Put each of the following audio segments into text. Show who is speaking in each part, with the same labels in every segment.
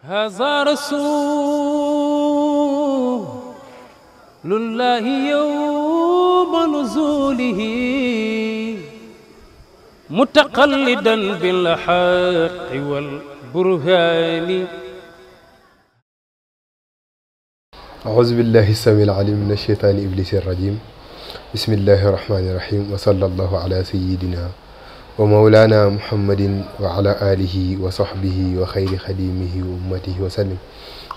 Speaker 1: هذا رسول الله يوم نزوله متقلدا بالحق والبرهان.
Speaker 2: أعوذ بالله السميع العليم من الشيطان إبليس الرجيم. بسم الله الرحمن الرحيم وصلى الله على سيدنا ومولانا محمد وعلى آله وصحبه وخير خديمه وأمته وسلم.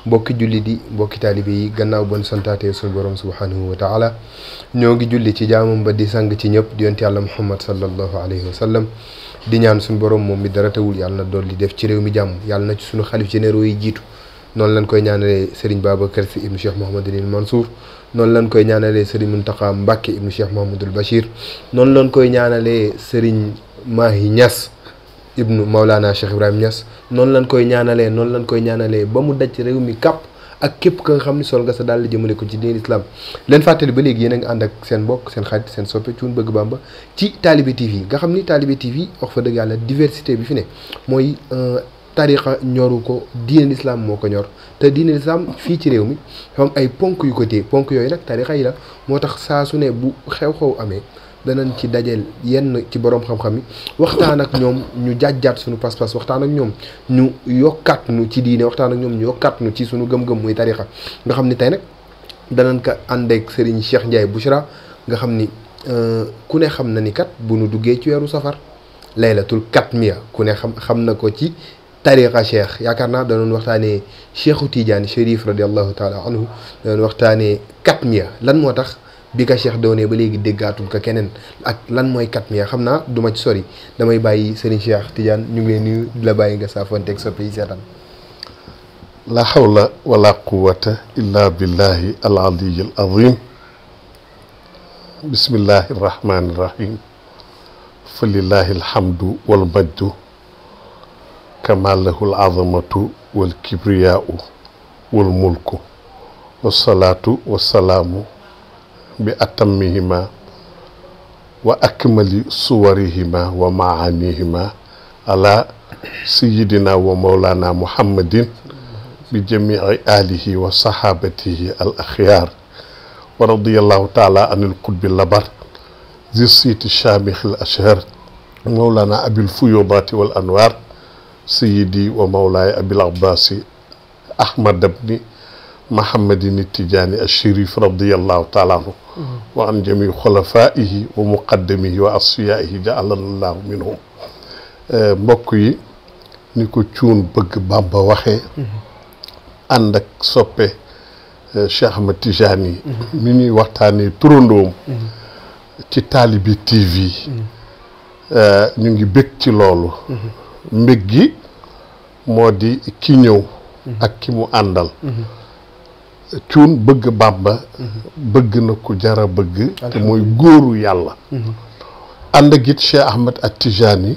Speaker 2: mbokki julli di mbokki taalibe yi gannaaw bon santaate suñu borom subhanahu wa taala ñoo ngi julli ci jaamam ba di sang ci ñëpp di yonent yàlla muhammad sallallahu alayhi wa sallam di ñaan suñu borom moom mi dara tawul yàlla na dolli def ci réew mi jàmm yàlla na ci suñu xalif généraux yi jiitu noonu lañ koy ñaanalee Serigne Babacar Sy ibnu Cheikh Mouhamadul Mansour noonu lañ koy ñaanalee Serigne Mountakha Mbacké ibnu Cheikh Mouhamadul Bachir noonu lañ koy ñaanalee Serigne Mahi Niass ibnu Maulana Cheikh Ibrahim Niass noonu lañ koy ñaanalee ba mu daj réew mi kàpp ak képp ka nga xam ni sol nga sa daal di jëmale ko ci diin islam leen fàttali ba léegi yéen a ngi ànd ak seen mbokk seen xarit seen soppe Thioune Bëgg Bamba ci Talibé TV nga xam ni Talibé TV wax fa dëgg yàlla diversité bi fi ne mooy tariqa ñoru ko diine islam moo ko ñor te diine islam fii ci réew mi xam ay ponk yu ko téye ponk yooyu nag tariqa yi la moo tax saa su ne bu xew-xew amee danañ ci dajeel yenn ci borom xam-xam yi waxtaan ak ñoom ñu jàjjaat suñu pas-pas waxtaan ak ñoom ñu yokkaat nu ci diine waxtaan ak ñoom ñu yokkaat nu ci suñu gëm-gëm muy tariqa nga xam ni tey nag danañ ko ànd ak Serigne Cheikh Ndiaye Bouchra nga xam ni ku ne xam na ni kat bu nu duggee ci weeru safar laylatul katmiya ku ne xam na ko ci tariqa cheikh yaakaar naa danoon waxtaanee Cheikhu Tidiane Chérif radiallahu taala anhu danoon waxtaanee katmiya lan moo tax bi ka cheikh doonee ba léegi déggaatul ko keneen ak lan mooy katmiya xam naa du ma ci sori damay bàyyi Serigne Cheikh Tidiane ñu ngi leen nuyu di la bàyyi nga saafonteeg soppe yi seetaan.
Speaker 3: la hawla wala quwwata illa billahi al aliyi al azim. bismillahi rahmani rahim. fa lillahi alhamdu wal majdu kama lahu al azamatu wal kibriyaau wal mulku wasalaatu wasalaamu bi atammihima wa akmali suwarihima wa maanihima ala sayidina wa mawlana muhammadin bi jamii alihi wa sahabatihi al akhyar wa radiyallahu taala anil qutbi labar zi siiti shamikh al ashhar mawlana abil fuyudati wal anwar sayidi wa mawlaaya abil abbasi ahmad ibni muhammadin tijaani ashirif radiyallahu taala anhu wa an jami xulafaihi wa muqaddamihi wa asfiyaihi ja'alanallahu minhum. mbokk yi ni ko Thioune Bëgg Bamba waxee ànd ak soppe Cheikh Ahmed Tidiane mi ñuy waxtaanee turandoom ci Talibé TV ñu ngi bég ci loolu mbég gi moo di ki ñëw ak ki mu àndal Thioune Bëgg Bamba bëgg na ko jara bëgg te mooy góoru yàlla ànd ak it Cheikh Ahmed ak Tidiane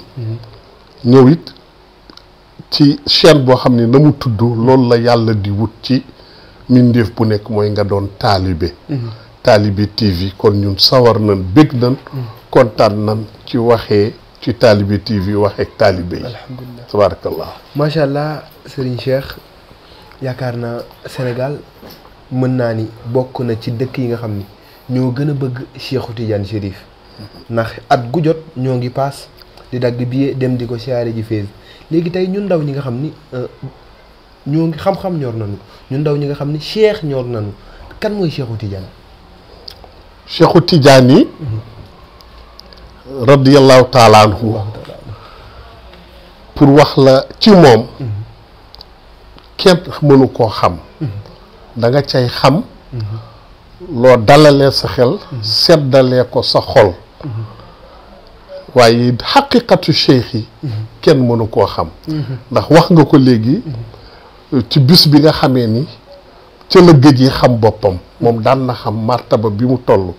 Speaker 3: ñëw it ci chaîne boo xam ne na mu tudd loolu la yàlla di wut ci mindeef bu nekk mooy nga doon taalibe Talibé TV kon ñun sawar nañ bëgg nañ kontaan nañ ci waxee ci Talibé TV waxee taalibe yi alhamdulilah tabarakallah
Speaker 2: macha allah Serigne Cheikh yaakaar naa Sénégal mën naa ni bokk na ci dëkk yi nga xam ni ñoo gën a bëgg Cheikhu Tidiane Chérif ndax at gu jot ñoo ngi paas di dagg billet dem di ko siyaare ji fees léegi tey ñun ndaw ñi nga xam ni ñoo ngi xam-xam ñor nañu ñun ndaw ñi nga xam ni Cheikh ñor nañu kan mooy Cheikhu Tidiane.
Speaker 3: Cheikhu Tidiane yi radiyallahu taala anhu pour wax la ci moom kenn mënu koo xam da nga cay xam loo dalalee sa xel seddalee ko sa xol waaye xaqiqatu cheikh yi kenn mënu koo xam ndax wax nga ko léegi ci bis bi nga xamee ni ca la gëj yi xam boppam moom daan na xam martaba bi mu toll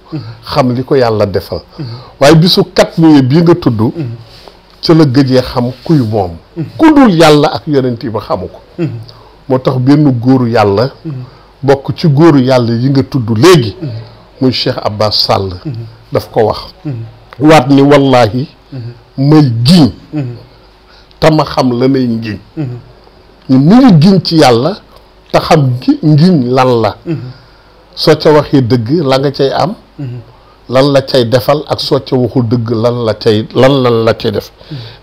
Speaker 3: xam li ko yàlla defal waaye bisu katmiya bii nga tudd ca la gëjee xam kuy moom ku dul yàlla ak yonent ba xamu ko moo tax benn góoru yàlla bokk ci góoru yàlla yi nga tudd léegi muy Cheikh Abbas Sall daf ko wax waat ni wallahi may giñ te ma xam la may ngiñ ñu ngi giñ ci yàlla te xam ngiñ lan la soo ca waxee dëgg la nga cay am lan la cay defal ak soo ca waxul dëgg lan la cay def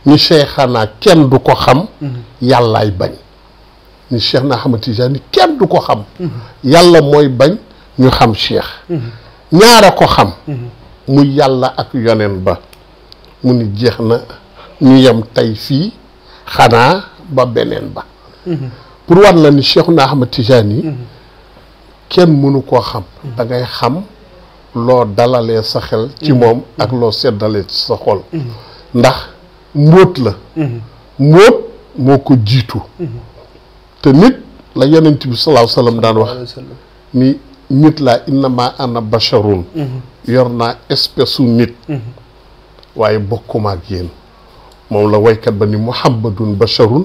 Speaker 3: ni Cheikhana kenn du ko xam yàllaay bañ ni Cheikh na Ahmad Tijaani kenn du ko xam yàlla mooy bañ ñu xam Cheikh ñaara ko xam mu yàlla ak yonen ba mu ni jeex na ñu yem tey fii xanaa ba beneen ba pour war la ni Cheikh na Ahmad Tijaani kenn mënu koo xam da ngay xam loo dalalee sa xel ci moom ak loo seddalee ci sa xol ndax mbóot la mbóot moo ko jiitu te nit la yonent bi sallallahu alayhi wa sallam daan wax ni nit laa innama ana basharun yor naa espèce u nit waaye bokkuma ak yéen moom la waykat ba ni muhammadun basharun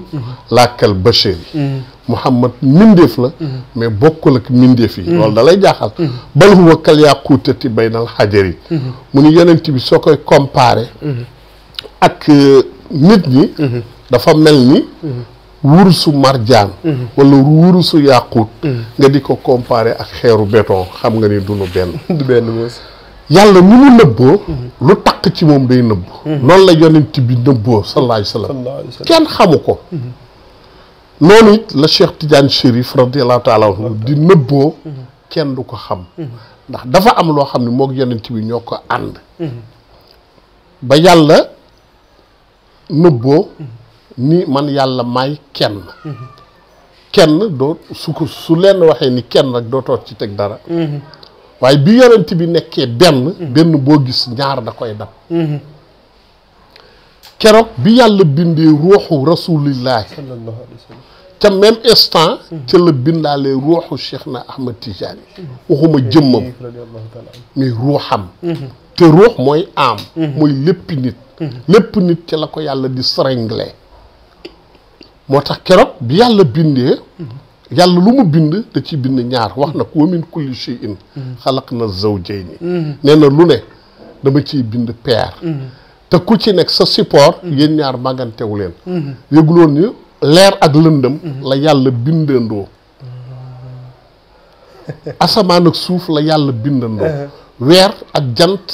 Speaker 3: laakal bashari muhammad mindeef la mais bokkul ak mindeef yi loolu da lay jaaxal bal huwa kal yaquutati baynal xajari mu ni yonent bi soo koy comparé ak nit ñi dafa mel ni wurusu marjaan wala wurusu yàquut nga di ko comparé ak xeeru béton xam nga ni dunu benn du benn moos yàlla ni mu nëbboo lu takk ci moom day nëbb noonu la yonent bi nëbboo sallallahu alayhi wa sallam kenn xamu ko noonu it la Cheikh Tidiane Chérif radiallahu taala anhu di nëbboo kenn du ko xam ndax dafa am loo xam ne moog yonent bi ñoo ko ànd ba yàlla nëbboo ni man yàlla may kenn doo su leen waxee ni kenn rek doo toog ci teg dara waaye bi yonent bi nekkee benn boo gis ñaar da koy dab keroog bi yàlla bindee ruuxu rasulillahi sallallahu alayhi wa sallam ca même instant ca la bindaale ruuxu Cheikh na Ahmad Tijaani waxuma jëmmam mais ruuxam te ruux mooy am mooy léppi nit ca la ko yàlla di seringle moo tax keroog bi yàlla bindee yàlla lu mu bind da ci bind ñaar wax na ko wa min kulli shay'in xalaqna zawjayni nee na lu ne dama ciy bind paire te ku ci nekk sa support yéen ñaar màggantewu leen yëguloon ni leer ak lëndëm la yàlla bindandoo asamaan ak suuf la yàlla bindandoo weer ak jant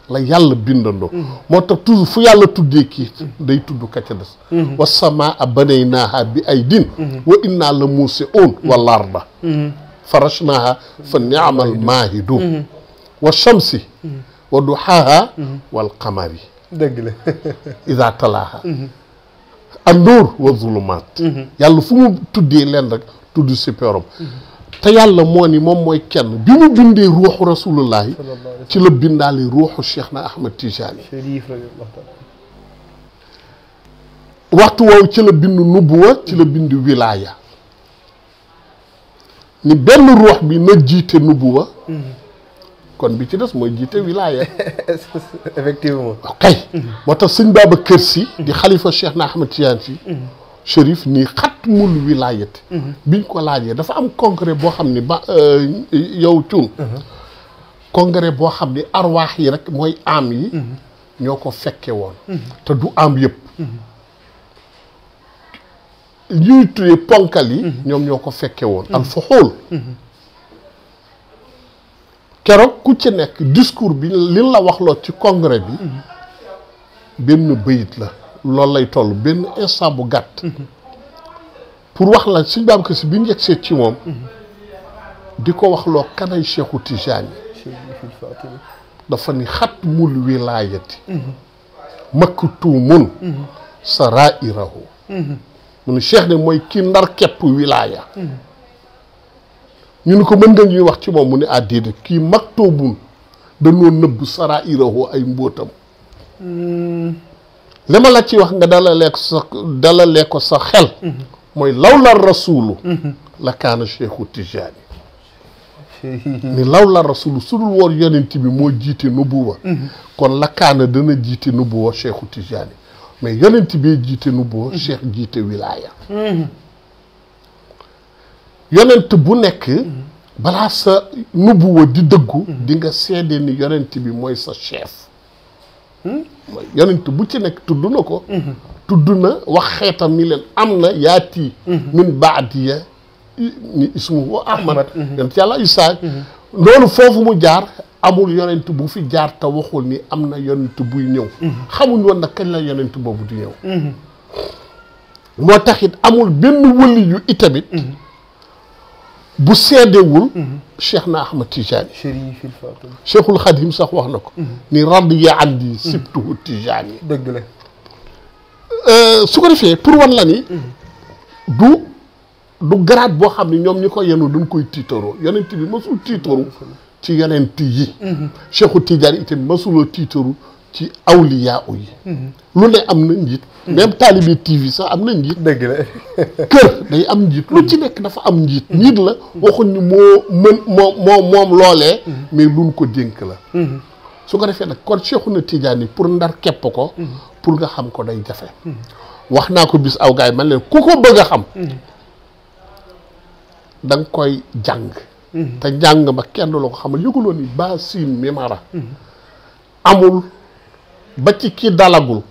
Speaker 3: la yàlla bindandoo moo tax toujours fu yàlla tuddee kii day tudd ka ca des wa samaa banaynaaha bi aydin wa inna la muusi'uun wal arda farashnaaha fa ni'mal maahiduun wa shamsi wa duhaaha wal qamari dëgg la idaa talaaha an-nuur wa zulumaat yàlla fu mu tuddee leen rek tudd si perom te yàlla moo ni moom mooy kenn bi mu bindee ruuxu rasulullahi ci la bindaale ruuxu Cheikh na Ahmad Tijaani waxtu woowu ci la bind nubuwa ci la bind wilaaya ni benn ruux bi na jiite nubuwa kon bi ci des mooy jiite wilaaya effectivement ok moo tax sëñ Babacar Sy di xalifa Cheikh na Ahmad Tijaani si Chérif nii xatmul wilaayati biñ ko laajee dafa am congrès boo xam ni ba yow cuun congrès boo xam ni arwaax yi rek mooy am yi ñoo ko fekke woon te du am yëpp ñuy tuddee ponkal yi ñoom ñoo ko fekke woon al fuxuul keroog ku ci nekk discours bi li la waxloo ci congrès bi benn bayit la loolu lay toll benn instant bu gàtt pour wax la Sëñ Babacar Sy bi ñu yegsee ci moom di ko wax loo kanay Cheikhu Tijaani dafa ni xatmul wilaayati maktuumun saraa'irahu mu ni Cheikh ne mooy kii ndar kepp wilaaya ñu ni ko mën nga ñuy wax ci moom mu ni àddiide kii maktuubun dañoo nëbb saraa'irahu ay mbóotam li ma la ci wax nga dalalee ko sa xel mooy lawla rasulu la kaana Cheikhu Tijaani ni lawla rasulu su dul woon yonent bi moo jiite nubuwa kon la kaana dana jiite nubuwa Cheikhu Tijaani mais yonent bi jiite nubuwa Cheikh jiite wilaaya yonent bu nekk balaa sa nubuwa di dëggu di nga seede ni yonent bi mooy sa chef mooy yonent bu ci nekk tudd na ko tudd na wax xeetam ni leen am na yaati min baadiya ni ismuhu Ahmad yonent yàlla Isaa loolu foofu mu jaar amul yonent bu fi jaar te waxul ni am na yonent buy ñëw xamuñ woon nag kañ la yonent boobu di ñëw moo taxit amul benn wëli yu itamit bu seedewul Cheikh na Ahmad Tijaani Cheikhul Xadim sax wax na ko ni radiya andi sibtuhu Tijaani
Speaker 2: dëgg la
Speaker 3: su ko defee pour wan la ni du grade boo xam ne ñoom ñi ko yenu duñ koy tiitaroo yonent bi masul tiitaru ci yonent yi Cheikhu Tijaani itam masuloo tiitaru ci awliyaa yi lu ne am na njiit même Talibé TV sax am na njiit
Speaker 2: dëgg la
Speaker 3: kër day am njiit lu ci nekk dafa am njiit njiit la waxuñ ni moo mën moom loolee mais luñ ko dénk la su ko defee nag kon Cheikhuna Tijaani pour ndar képp ko pour nga xam ko day jafe wax naa ko bis aw gaay man leen ku ko bëgg a xam da nga koy jàng te jàng ma kenn la ko xamal yëguloo ni ba siin mimara amul ba ci ki dalagul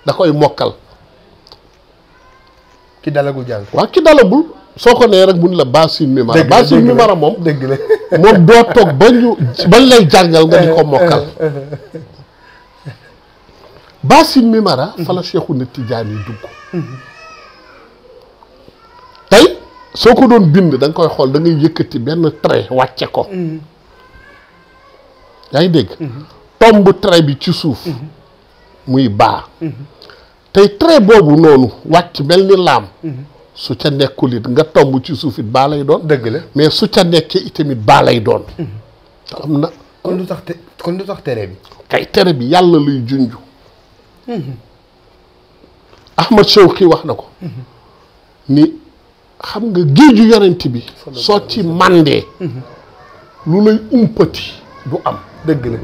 Speaker 3: da koy mokkal
Speaker 2: ki dalagul jàng
Speaker 3: waaw ki dalagul soo ko nee rek mun la ba siin mimara ba siin mimara moom
Speaker 2: dëgg la
Speaker 3: moom doo toog bañ lay jàngal nga di ko mokkal ba siin mimara fa la Cheikhuna Tijaani dugg tey soo ko doon bind da nga koy xool da ngay yëkkati benn trait wàcce ko yaa ngi dégg tomb trait bi ci suuf muy baa tey trait boobu noonu wàcc mel ni laam su ca nekkul it nga tomb ci suuf it baa lay doon
Speaker 2: dëgg la
Speaker 3: mais su ca nekkee itamit baa lay doon te am na
Speaker 2: kon lu tax tere bi
Speaker 3: kay tere bi yàlla luy junju Ahmad Shawqi wax na ko ni xam nga géeju yonent bi soo ci mandee lu lay umpati du am
Speaker 2: dëgg la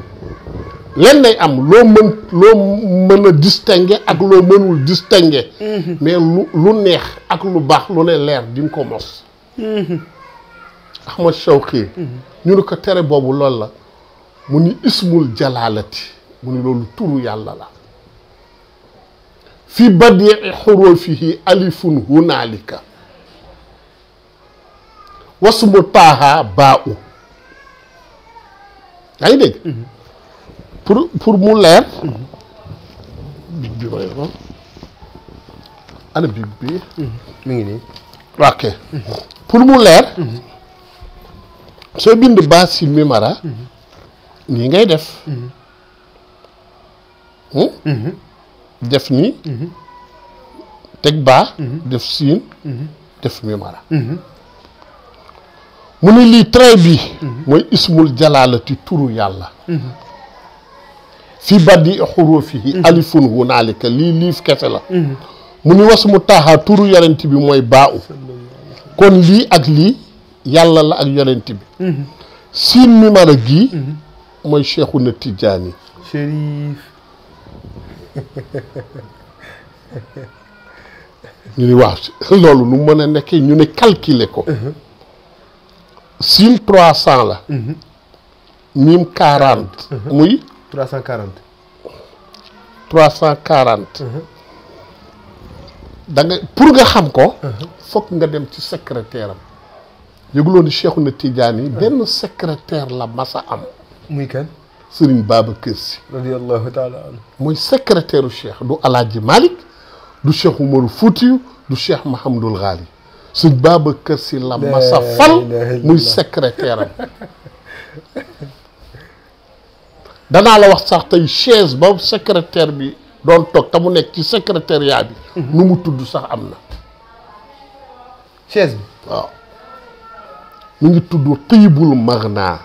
Speaker 3: len nay am loo mën a distinguer ak loo mënul distinguer mais lu neex ak lu baax lu ne leer di nga ko mos Ahmad Shawqi ñu ne ko tere boobu loolu la mu ni ismul jalaalati mu ni loolu turu yàlla la fi badii xurufihi alifun hunaalika wasmu taaha baa u yaa ngi dégg pour mu leer bi may ron ana bi
Speaker 2: mi ngi nii
Speaker 3: ok pour mu leer soo bind baa si mimara nii ngay def def nii teg baa def siin def mimara mu ne lii trait bi mooy ismul jalaalati turu yàlla fi baddi xurufihi alifun hunaalika lii liif kese la mu ni was mu taaxaa turu yonent bi mooy baa u kon lii ak lii yàlla la ak yonent bi siin mimara gii mooy Cheikhuna Tijaani
Speaker 2: Chérif
Speaker 3: ñu ni waaw loolu nu mën a nekkee ñu ne calculer ko siin 300 la miim 40 muy
Speaker 2: 340
Speaker 3: da nga pour nga xam ko fokk nga dem ci secrétaire am yëguloo ni Cheikhuna Tijaani benn secrétaire la masa am
Speaker 2: muy kan
Speaker 3: Sëriñ Babacar Si
Speaker 2: radiyallahu taala anhu
Speaker 3: mooy secrétaire u Cheikh du Alaaji Malick du Cheikh Umaru Fuutiyu du Cheikh Mahamadul Ghali Sëriñ Babacar Si la masa fal muy secrétaire am danaa la wax sax tey chaise ba secrétaire bi doon toog te mu nekk ci secrétariat bi nu mu tudd sax am na
Speaker 2: chaise bi
Speaker 3: waaw mu ngi tudd Tayibul Magna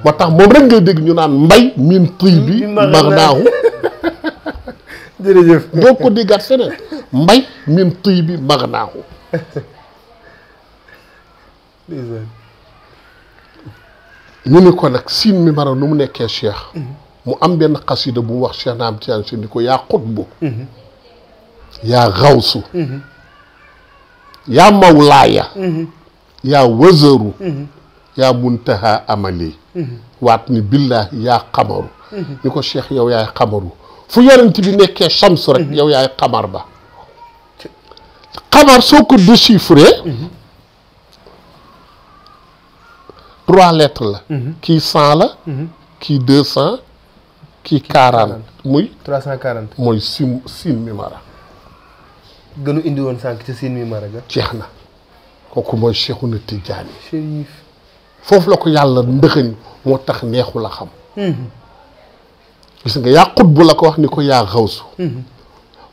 Speaker 3: moo tax moom rek ngay dégg ñu naan mbay min Tayibi Magnaahu
Speaker 2: jërëjëf
Speaker 3: doo ko déggaat feneen mbay min Tayibi Magnaahu ñu ni ko nag siin mi mara nu mu nekkee cheikh mu am benn xasida bu mu wax Cheikh Naam Tijaan Si ni ko yaa xutbu yaa xawsu yaa mawlaaya yaa wazaru yaa muntaha amali waat ni billahi yaa xamaru ni ko cheikh yow yaay xamaru fu yonent bi nekkee chamsu rek yow yaay xamar ba xamar soo ko déchiffré 3 lettres la kii 100 la kii 200 kii 40 muy
Speaker 2: 340
Speaker 3: mooy siin mi mara
Speaker 2: gënu indi woon sànq ca siin mi mara ga
Speaker 3: jeex na kooku mooy Cheikhuna Tidiane
Speaker 2: Chérif
Speaker 3: foofu la ko yàlla ndëxëñ moo tax neexu la xam gis nga yaa xutbu la ko wax ni ko yaa xawsu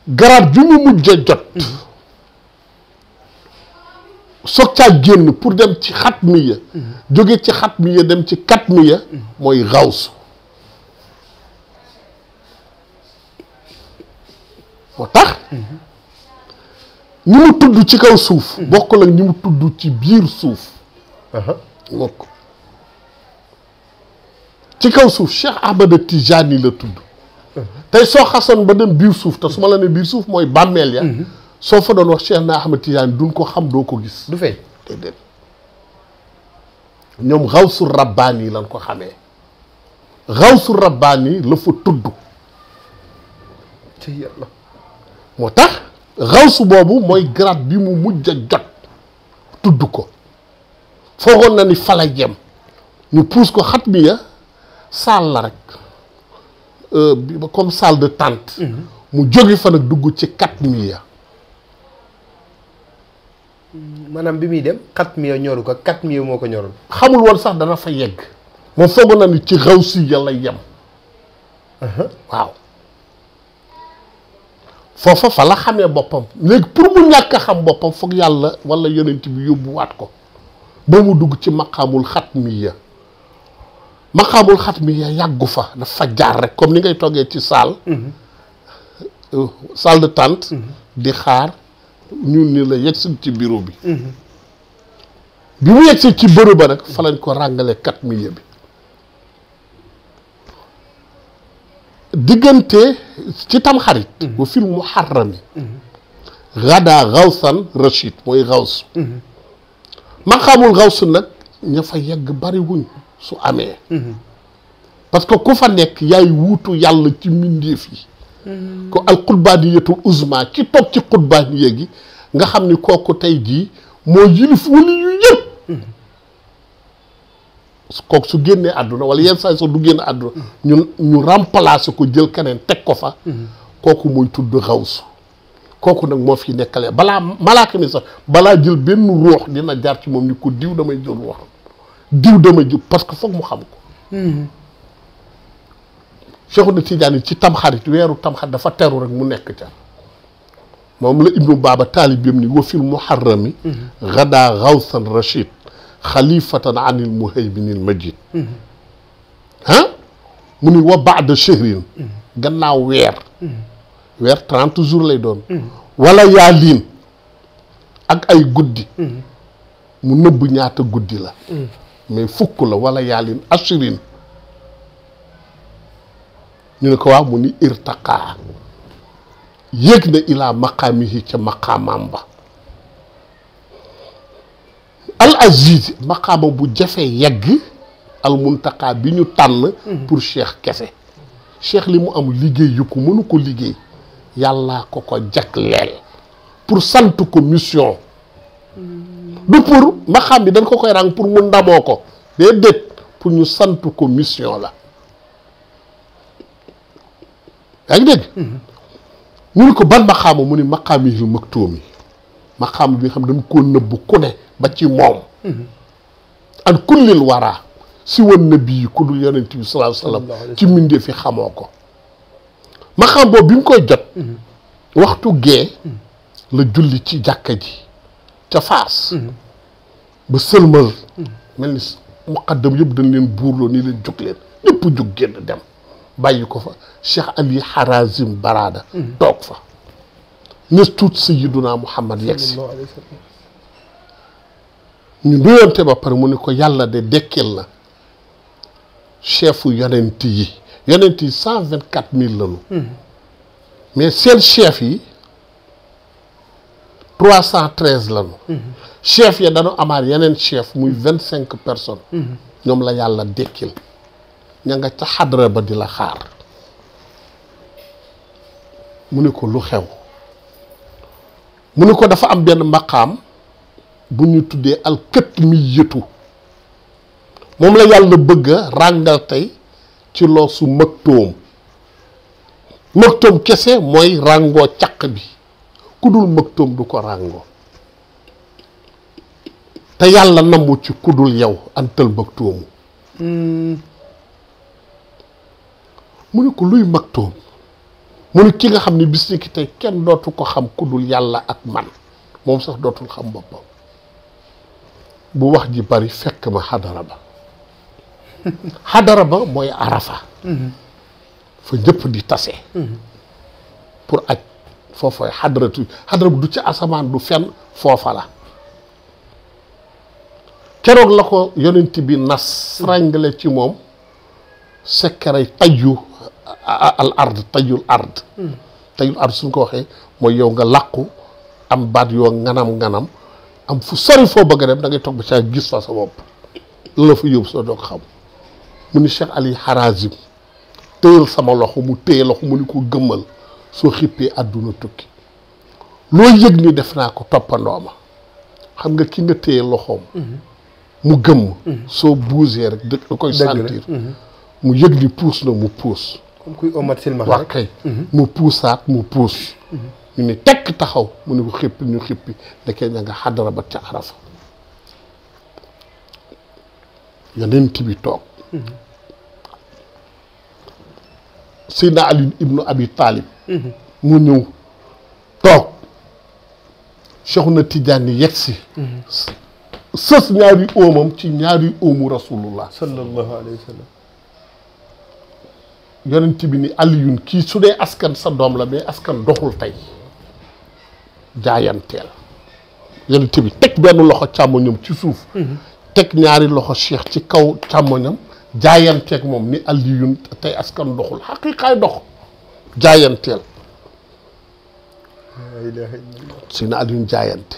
Speaker 3: garaat bi mu mujj a jot soog caa génn pour dem ci xatmiya jóge ci xatmiya dem ci katmiya mooy xawsu moo tax ñi mu tudd ci kaw suuf bokkul ak ñi mu tudd ci biir suuf mokk ci kaw suuf Cheikh Ahmada Tijani la tudd tey soo xasoon ba dem biir suuf te su ma la ne biir suuf mooy bàmmeel ya soo fa doon wax Cheikh na Ahmad Tijani duñ ko xam doo ko gis
Speaker 2: du fay
Speaker 3: déedéet ñoom xawsu rabbaani lañ ko xamee xawsu rabbaani la fa tudd
Speaker 2: ci yàlla
Speaker 3: moo tax xawsu boobu mooy grade bi mu mujj a jot tudd ko foogoon na ni fala jem ñu puus ko xatmiya salle la rek comme salle de tente mu jóge fa nag dugg ci katmiya
Speaker 2: maanaam bi muy dem xatmiya ñoru ko katmiya moo ko ñoroon
Speaker 3: xamul woon sax dana fa yegg moom foogoon na ni ci xawsi ya lay yem waaw foofa fa la xamee boppam léegi pour mu ñàkk a xam boppam foog yàlla wala yonent bi yóbbuwaat ko ba mu dugg ci maqaamul xatmiya maqaamul xatmiya yàggu fa dafa jaar rek comme ni ngay toggee ci salle salle de tente di xaar ñun ni la yegsi ci bureau bi bi mu yegsi ci bureau ba nag fa lañ ko ràngale katmiya bi diggante ci tamxarit wa fil muharrami gada xawsan rachid mooy xawsu maqaamul xawsu nag ña fa yegg bari wuñ su amee parce que ku fa nekk yaay wuutu yàlla ci mbindeef yi ko al xutbaaniyatul uzma ki toog ci xutbaaniya gi nga xam ni kooku tey jii moo yilif wali yu yëpp kooku su génnee àdduna wala yenn saa sax du génn àdduna ñu remplacer ko jël keneen teg ko fa kooku mooy tudd xawsu kooku nag moo fi nekkalee balaa malaaka mi sax balaa jël benn ruux dina jaar ci moom ni ko diw damay jël ruuxam diw damay jël parce que foog mu xam ko Cheikhuna Tidiane ci tamxarit weeru tamxarit dafa teru rek mu nekk ca moom la ibnu baaba taalibeem ni wa fil muharrami gada xawsan rachid xalifatan anil muhayminil majid mu ni wa baada shahrin gannaaw weer 30 jours lay doon wala yaaliin ak ay guddi mu nëbb ñaata guddi la mais fukk la wala yaaliin ashirin ñu ne ko waaw mu ni irtaqaa yéeg na ilaa maqaamihi ca maqaamam ba al aziz maqaama bu jafe yegg al muntaqaa bi ñu tànn pour cheikh kese cheikh li mu am liggéey yu ko mënu ko liggéey yàlla ko jagleel pour sant ko mission du pour maqaam bi dañ ko koy ràng pour mu ndamoo ko déedéet pour ñu sant ko mission la yaa ngi dégg ñu ni ko ban maqaama mu ni maqaamihil maktuum yi maqaama bi nga xam dañ koo nëbb ku ne ba ci moom an kullil wara si wan nabi yi ku dul yonent bi sallallahu alayhi wasallam ci mindee fi xamoo ko maqaam boobu bi mu koy jot waxtu gee la julli ci jàkka ji ca Faas ba sëlmal mel ni muqaddam yëpp dañ leen buurloo ni leen jóg leen ñëpp jóg génn dem bàyyi ko fa Cheikh Ali Harazim Barada toog fa nes tuut sayyiduna Muhammad yegsi ñu nuyoonte ba pare mu ne ko yàlla de dekkil na chefu yonent yi 124 000 lañu mais seen chef yi 313 lañu chef ya dañu amaat yeneen chef muy 25 personnes ñoom la yàlla dekkil ña nga ca xadra ba di la xaar mu ne ko lu xew mu ne ko dafa am benn maqaam bu ñu tuddee alkët mi yëtu moom la yàlla bëgg a ràngal tey ci loosu mëgtoom mëgtoom kese mooy ràngoo caq bi ku dul mëgtoom du ko ràngoo te yàlla namu ci ku dul yow antal mëgtoomu mu ne ko luy mëgtoom mu ne ki nga xam ne bis ni ki tey kenn dootu ko xam ku dul yàlla ak man moom sax dootul xam boppam bu wax ji bari fekk ma xadara ba xadara ba mooy arafa fa ñëpp di tase pour aj foofooy xadara bu du ci asamaan du fenn foofa la keroog la ko yonent bi nas ràngale ci moom sekkaray tajju al ard tajjul ard suñ ko waxee mooy yow nga làqu am baat yoo nganam am fu sori foo bëgg a dem da ngay toog ba ca gis fa sa bopp la fa yóbbu soo doog xam mu ni Cheikh Ali Harazim téyal sama loxo mu téye loxo mu ni ko gëmmal soo xippee àdduna tukki loo yëg ni def naa ko toppandoo ma xam nga ki nga téye loxoom mu gëmm soo bougé rek da koy sentir mu yëg ni puus na mu puus
Speaker 2: comme kuy omat silma
Speaker 3: wax kay mu puusaat mu puus ñu ni tekk taxaw mu ne ko xippi ñu xippi ndekee ña nga xadara ba ca arafa yonent bi toog Seydina Ali ibnu Abi Talib mu ñëw toog Cheikhuna Tidiane yegg si sës ñaari óomam ci ñaari óomu rasulullah
Speaker 2: sallallahu alayhi wa sallam
Speaker 3: yonent bi ni Aliyun kii su dee askan sa doom la mais askan doxul tey jaayanteel yonent bi teg benn loxo càmmoñam ci suuf teg ñaari loxo cheikh ci kaw càmmoñam jaayanteeg moom ni Aliyun tey askan doxul xaqiiqaay dox jaayanteel Sina Aliyun jaayante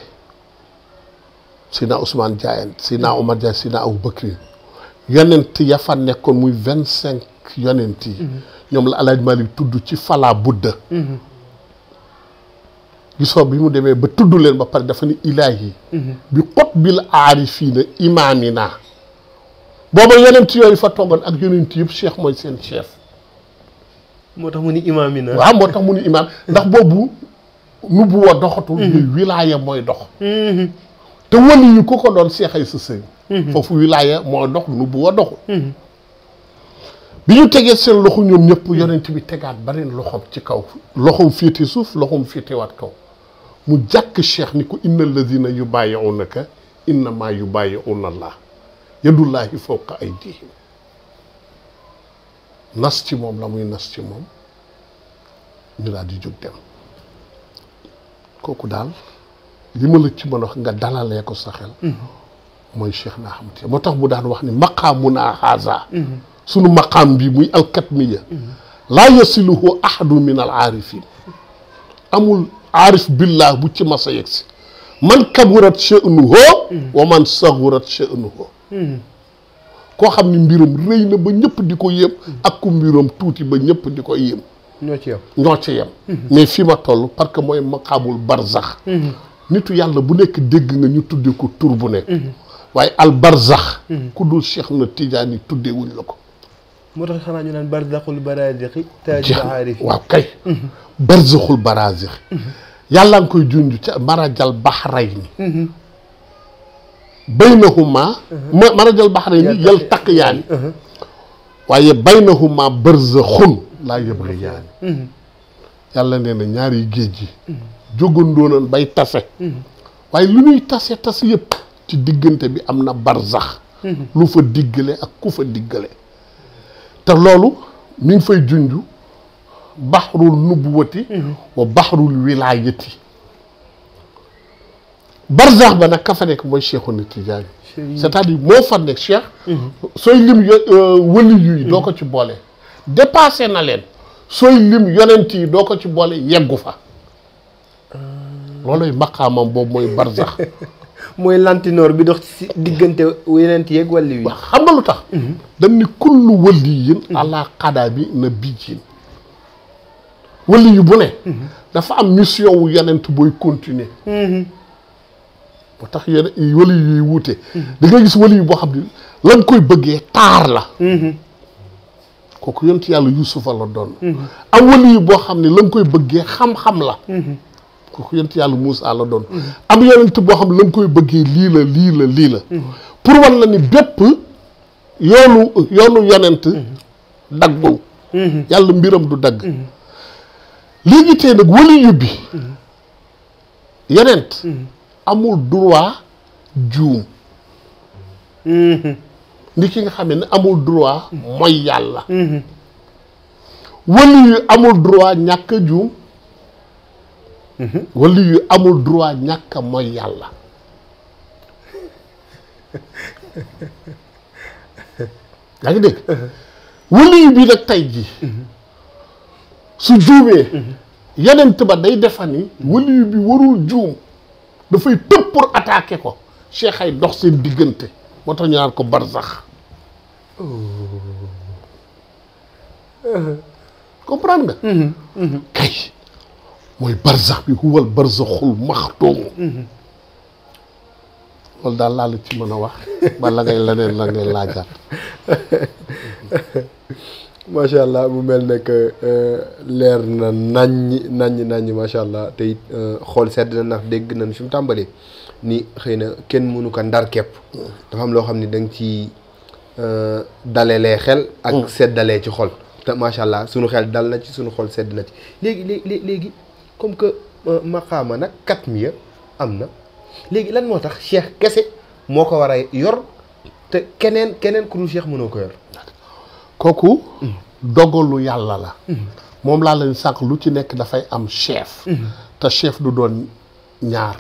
Speaker 3: Sina Ousmane jaayante Sina Omar jaayante Sina Abu Bakri yonent ya fa nekkoon muy 25 yonent yi ñoom la Alaaji Malik tudd ci fala budda gisoo bi mu demee ba tudd leen ba pare dafa ni ilaahi bi xot bil aarifiina imaamina booba yonent yooyu fa toogoon ak yonent yëpp cheikh mooy seen chef
Speaker 2: moo tax mu ni imaamina
Speaker 3: waaw moo tax mu ni imaam ndax boobu nubuwa doxatul muy wilaaya mooy dox te wali yu ku ko doon seexay sa sëñ foofu wilaaya mooy dox nubuwa doxul bi ñu tegee seen loxo ñoom ñëpp yonent bi tegaat beneen loxoom ci kaw loxoom féete suuf loxoom féetewaat kaw mu jàkk cheikh ni ko inna alladina yubayi'unaka innama yubayi'una allah yadullahi fawqa aydihim nas ci moom la muy nas ci moom ñu daal di jóg dem kooku daal li ma la ci mën a wax nga dalalee ko sa xel mooy cheikh naa xamante moo tax mu daan wax ni maqaamuna haza sunu maqaam bi muy alkatmiya laa yasiluhu ahadu min al aarifin amul aarif billah bu ci masa yegsi man kaburat sha'nuhu wa man sagurat sha'nuhu koo xam ne mbiram rëy na ba ñëpp di ko yéem ak ku mbiram tuuti ba ñëpp di ko yéem ñoo ci yem mais fi ma toll parce que mooy maqaamul barzax nitu yàlla bu nekk dégg nga ñu tudde ko tur bu nekk waaye al barzax ku dul Cheikh na Tidiane tudde wuñ la ko
Speaker 2: moo tax xanaa ñu naan barzaxul barazixi taajul aarif
Speaker 3: waaw kay barzaxul barazix yàlla nga koy junj ca marajal bahrayni baynahuma marajal bahrayni yaltaqiyaani waaye baynahuma barzaxun laa yabghiyaani yàlla nee na ñaari géej gi jógandoonan bay tase waaye lu ñuy tase yëpp ci diggante bi am na barzax lu fa diggale ak ku fa diggale te loolu mi ngi fay junj baxrul nubuwati wa baxrul wilaayati barzax ba nag ka fa nekk mooy Cheikhuna Tidiane c'est-à-dire moo fa nekk cheikh sooy lim wëli yi doo ko ci boole dépassé na leen sooy lim yonent yi doo ko ci boole yeggu fa looloy maqaamam boobu mooy barzax
Speaker 2: mooy lantinoor bi dox ci diggante yeneen yeeg wàllu yi.
Speaker 3: waaw xam nga lu tax. dañ ni kullu waliyin ala xadaa bi na bijjin wali yu bu ne. dafa am mission wu yonent booy continuer. moo tax yeneen wali yuy wuute. da ngay gis wali yu boo xam ne lan koy bëggee taar la. kooku yonent yàlla Yuusufa la doon. am wali yu boo xam ne lan koy bëggee xam-xam la. kooku yonent yàlla Muusaa la doon. am yonent boo xam ne lan koy bëggee lii la. pour wan la ni bépp yoonu yonent daggul. yàlla mbiram du dagg. léegi tey nag wali yu bi yonent amul droit juum. ni ki nga xam ne amul droit mooy yàlla. wali yu amul droit ñàkk a juum. wali yu amul droit ñàkk a mooy yàlla. yaa ngi dégg. wali yu bi nag tey jii. su juumee. yonent ba day defa ni wali yu bi warul juum. dafay tëb pour attaquer ko. cheikh ay dox seen diggante. moo tax ñu naan ko barzax. comprendre nga. kay mooy barzax bi huwal barzaxul maxtuum. loolu daal laa la ci mën a wax ba la ngay leneen la ngay laajaat.
Speaker 2: macha allah mu mel ne que leer na naññi macha allah te it xool sedd na ndax dégg nañ fi mu tàmbalee ni xëy na kenn mënu ko ndar képp. dafa am loo xam ni da nga ci dalelee xel. ak seddalee ci xol. te macha allah sunu xel dal na ci sunu xol sedd na ci léegi comme que maqaama nag katmiya am na léegi lan moo tax cheikh kese moo ko war a yor te keneen ku dul cheikh mënoo ko yor.
Speaker 3: kooku dogalu yàlla la. moom laa leen sànq lu ci nekk dafay am chef. te chef du doon ñaar.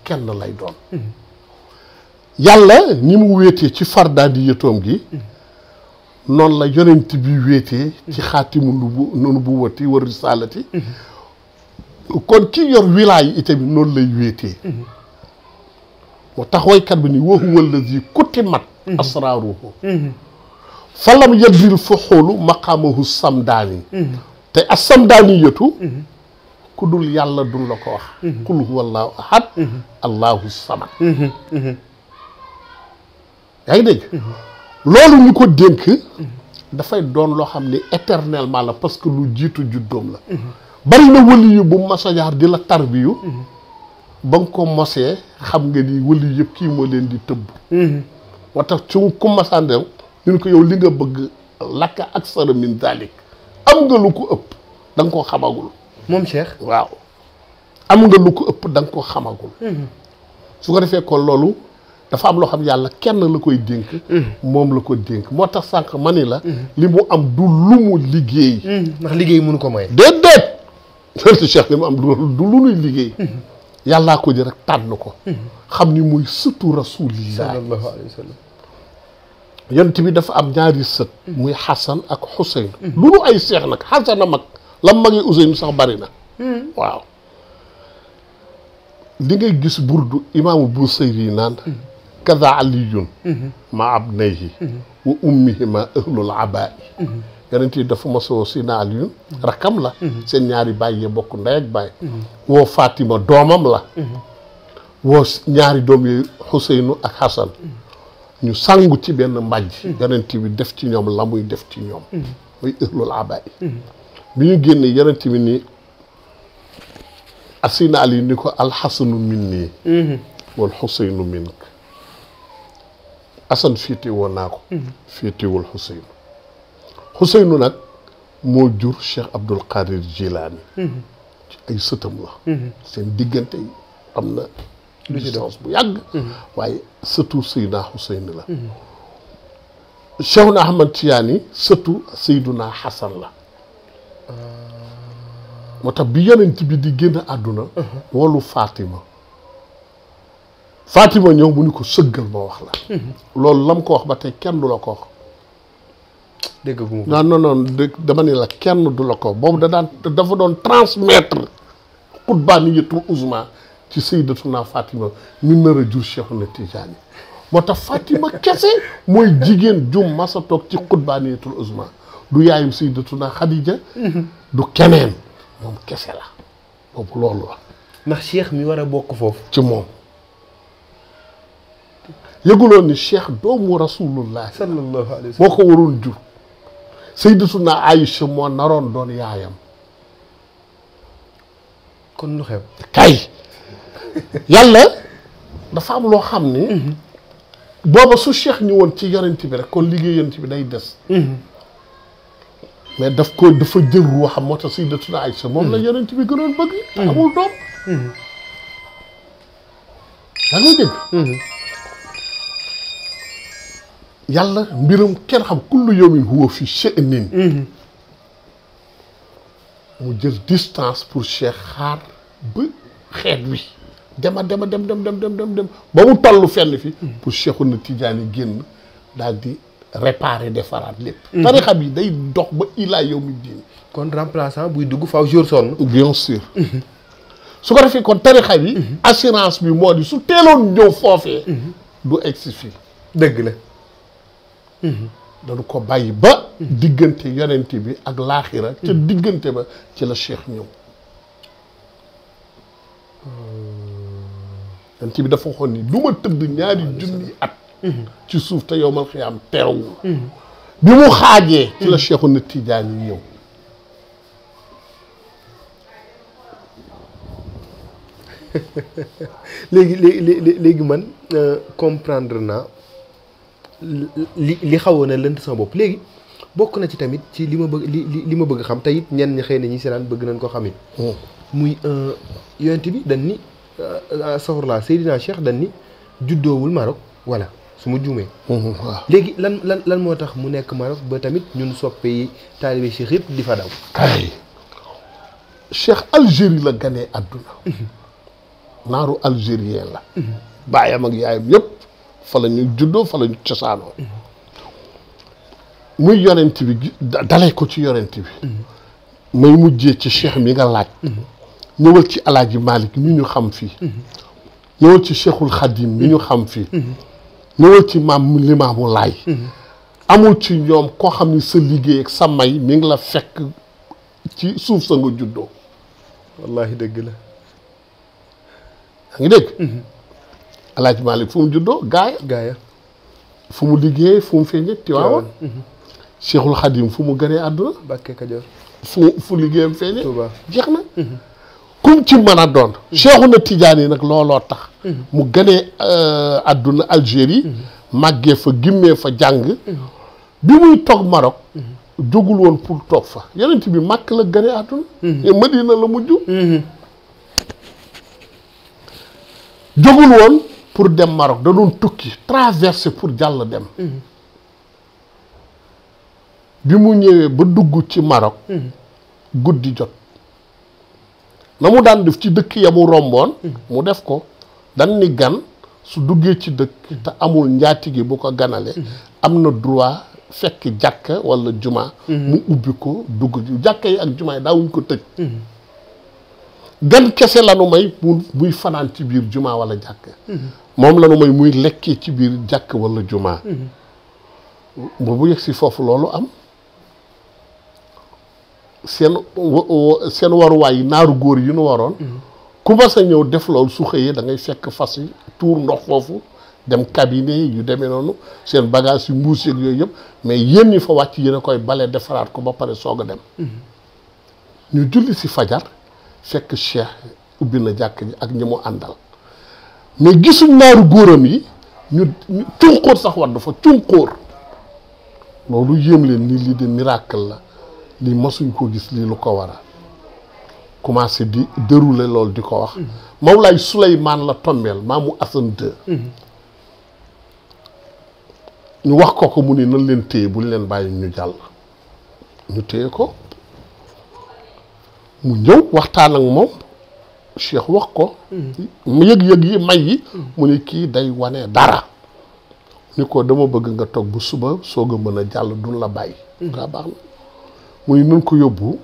Speaker 3: kenn lay doon. yàlla ni mu wéetee ci fardaadi yëtoom gi. noonu la yonent bi wéetee ci xaatimu nubuwwati wa risaalati. kon ki yor wilaay itamit noonu lay wéetee. moo tax woykat bi ni wa huwa allazi kutimat asraaruhu. falam yadril fuxoolu maqaamahu samdaani. te as samdaani yëtu. ku dul yàlla dul la ko wax. qul huwa allahu ahad. allahu samad. yaa ngi dégg. loolu ñu ko dénk. dafay doon loo xam ne éternellement la parce que lu jiitu juddoom la. bari na wëli yu bu masojaar di la tarbiyu. ba nga ko mosee xam nga ni wëli yëpp kii moo leen di tëbb. moo tax ci ku masandem ñu ko yow li nga bëgg lakka ak sara min dalik am nga lu ko ëpp da nga koo xamagul.
Speaker 2: moom Cheikh.
Speaker 3: waaw am nga lu ko ëpp da nga koo xamagul. su ko defee kon loolu dafa am loo xam yàlla kenn la koy dénk. moom la ko dénk moo tax sànq ma ni la. li mu am du lu mu liggéey.
Speaker 2: ndax liggéey mënu ko may.
Speaker 3: déedéet. loolu Cheikh li mu am du lu nuy liggéey. yàllaa ko jël rek tànn ko. xam ni muy sëtu rasulillah.
Speaker 2: sallallahu alayhi wa sallam.
Speaker 3: yonent bi dafa am ñaari sët. muy Xasan ak Xuseyn. lu nu ay seex nag Xasan a mag la magee Useyn sax bari na. waaw. li ngay gis burdu imaamu Busayri naan. kaza aliyun. ma abnayhi. wa ummihima ahlul abaai. yonent yi dafa mosoo si na Aliyun rakkam la. seen ñaari baay yee bokk ndey ak baay. woo Fatima doomam la. woo ñaari doom yooyu Xuseynu ak Xasan. ñu sangu ci benn mbàjj. yonent bi def ci ñoom la muy def ci ñoom. muy ahlul abaay. bi ñu génnee yonent bi ni asina Ali ni ko alxasanu minni. wal Xuseynu mink. Asan féete woon naa ko. féetewul Xuseynu. Xuseynu nag moo jur Cheikh Abdul Qadir Jilaani. ci ay sëtam la. seen diggante yi am na distance bu yàgg. waaye sëtu Seydina Xuseynu la. Cheikhuna Ahmad Tiyaani sëtu Seydina Xasan la. moo tax bi yonent bi di génn àdduna. wolu Fatima. Fatima ñëw mu ni ko sëggal ma wax la. loolu lam ko wax ba tey kenn du la ko wax.
Speaker 2: dégg nga
Speaker 3: non dama ne la kenn du la ko boobu dafa doon transmettre xutbaaniyatul uzma ci Sayyidatuna Fatima mi nar a jur Cheikhuna Tijaani moo tax Fatima kese mooy jigéen jum masa toog ci xutbaaniyatul uzma du yaayum Sayyidatuna Khadija du keneen moom kese la boobu loolu la
Speaker 2: ndax cheikh mi war a bokk foofu
Speaker 3: ci moom yëguloon ni cheikh doomu rasulullah
Speaker 2: sallallahu alayhi wa sallam
Speaker 3: moo ko waroon jur Sayyidatuna Aïcha moo naroon doon yaayam
Speaker 2: kon lu xew
Speaker 3: kay yàlla dafa am loo xam ni booba su cheikh ñëwoon ci yonent bi rek kon liggéey yonent bi day des mais dafa jël ruuxam moo tax Sayyidatuna Aïcha moom la yonent bi gënoon bëgg te amul doom yaa ngi dégg yàlla mbiram kenn xam kullu yawmin huwa fi sha'nin mu jël distance pour cheikh xaar ba xeet wi dem ba mu toll fenn fi pour Cheikhuna Tijaani génn daal di réparer defaraat lépp tarixa bi day dox ba ilaa yawmi diin
Speaker 2: kon remplaçant buy dugg faaw jour sonn
Speaker 3: bien sûr su ko defee kon tarixa bi assurance bi moo di su teeloon ñëw foofee du egsi fii
Speaker 2: dëgg la
Speaker 3: dañu ko bàyyi ba diggante yonent bi ak laaxira ca diggante ba ci la cheikh ñëw yonent bi dafa waxoon ni du ma tëdd ñaari junni at ci suuf te yowmal xiyaam teewul bi mu xaajee ci la Cheikhuna Tijaani ñëw
Speaker 2: léegi man comprendre naa li xawoon na lënt sama bopp léegi bokk na ci tamit ci li ma bëgg li ma bëgg xam te it ñenn ñi xëy na ñi seetaan bëgg nañ ko xam it muy yonent bi dañ ni safurlaa Seydina Cheikh dañ ni juddoowul Maroc voilà su ma juumee
Speaker 3: waaw
Speaker 2: léegi lan moo tax mu nekk Maroc ba tamit ñun soppe yi taalibe Cheikh yëpp di fa daw
Speaker 3: ay Cheikh Algérie la ganee àdduna naaru algérien la baayam ak yaayam yëpp fa la ñu juddoo fa la ñu cosaanoo muy yonent bi dalee ko ci yonent bi may mujjee ci cheikh mi nga laaj ñëwal ci alaaji Malick mi ñu xam fii ñëwal ci cheikhul Khadim mi ñu xam fii ñëwal ci maam Limaamu Laay amul ci ñoom koo xam ni sa liggéey ak sa may mi ngi la fekk ci suuf sa nga juddoo
Speaker 2: wallahi dëgg la
Speaker 3: yaa ngi dégg alaaji Malick fu mu juddoo gaaya fu mu liggéey fu mu feeñee Tiwaawan cheikhul Khadim fu mu gënee àdduna
Speaker 2: Mbàkke Kajoor
Speaker 3: fu liggéeyam feeñee
Speaker 2: Tuuba
Speaker 3: jeex na kum ci mën a doon Cheikhuna Tijaani nag looloo tax mu gënee àdduna Algérie màggee fa gimmee fa jàng bi muy toog Maroc jógul woon pour toog fa yonent bi Màkk la gënee àdduna Madina la mujj jógul woon pour dem Maroc da doon tukki traversé pour jàll dem bi mu ñëwee ba dugg ci Maroc guddi jot na mu daan def ci dëkk ya mu romboon mu def ko dan ni gan su duggee ci dëkk te amul njaatige bu ko ganale am na droit fekk jàkka wala juma mu ubbi ko dugg jàkka yi ak juma yi daawuñ ko tëj gan kese lanu may muy fanaan ci biir juma wala jàkka moom lanu may muy lekkee ci biir jàkk wala juma boobu yegg si foofu loolu am seen waruwaay yi naaru góor yi nu waroon ku ma sa ñëw def loolu su xëyee da ngay fekk fas yi tuur ndox foofu dem cabinet yu demee noonu seen bagage yu mbuus yeeg yooyu yëpp mais yéen ñi fa wàcc yéen a koy bale defaraat ko ba pare soog a dem ñu julli si fajar fekk cheikh ubbi na jàkk ji ak ñi mu àndal mais gisuñ naaru góoram yi ñu cunqóor sax war dafa cunqóor loolu yéem leen ni lii de miracle la lii masuñ ko gis lii lu ko waral commencé di dérouler loolu di ko wax Mawlaay Souleymane la tombeel maamu Assane II ñu wax ko mu ni nan leen téye bu leen bàyyi ñu jàll ñu téye ko mu ñëw waxtaan ak moom Cheikh wax ko yëg-yëg yi may yi mu ni kii day wane dara ni ko dama bëgg nga toog bu suba soog a mën a jàll duñ la bàyyi kaa baax na muy nun ko yóbbu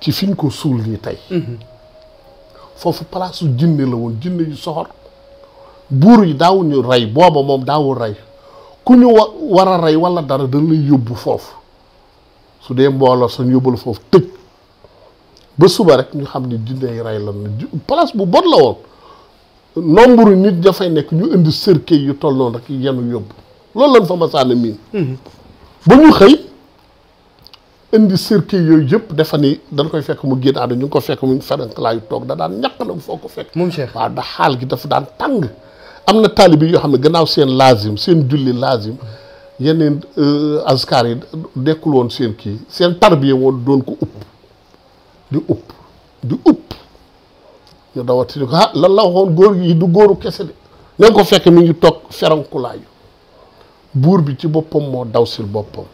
Speaker 3: ci fiñ ko suul nii tey foofu place su jinne la woon jinne yu soxor buur yi daawuñu rey booba moom daawul rey ku ñu war a rey wala dara dañ lay yóbbu foofu su dee mbooloo sax ñu yóbbu la foofu tëj ba suba rek ñu xam ni jinne yi rey lan na place bu bon la woon nombre nit dafay nekk ñu indi cercueil yu toll noonu rek yenu yóbbu loolu lañ fa masaana miin ba ñu xëy indi cercueil yooyu yëpp dafa ni dañ koy fekk mu génn àdduna ñu ngi ko fekk mu ferenk laayu toog da daan ñàkk nag foo ko fekk
Speaker 2: moom Cheikh
Speaker 3: waaw ndax xaal gi dafa daan tàng am na taalibi yoo xam ne gannaaw seen laazim seen julli laazim yeneen askar yi dekkul woon seen kii seen tarbiye woon doon ko upp di upp ñu dawati ni ko lan la waxoon góor yi du góoru kese de ña ko fekk mi ngi toog ferankulaayu buur bi ci boppam moo daw sil boppam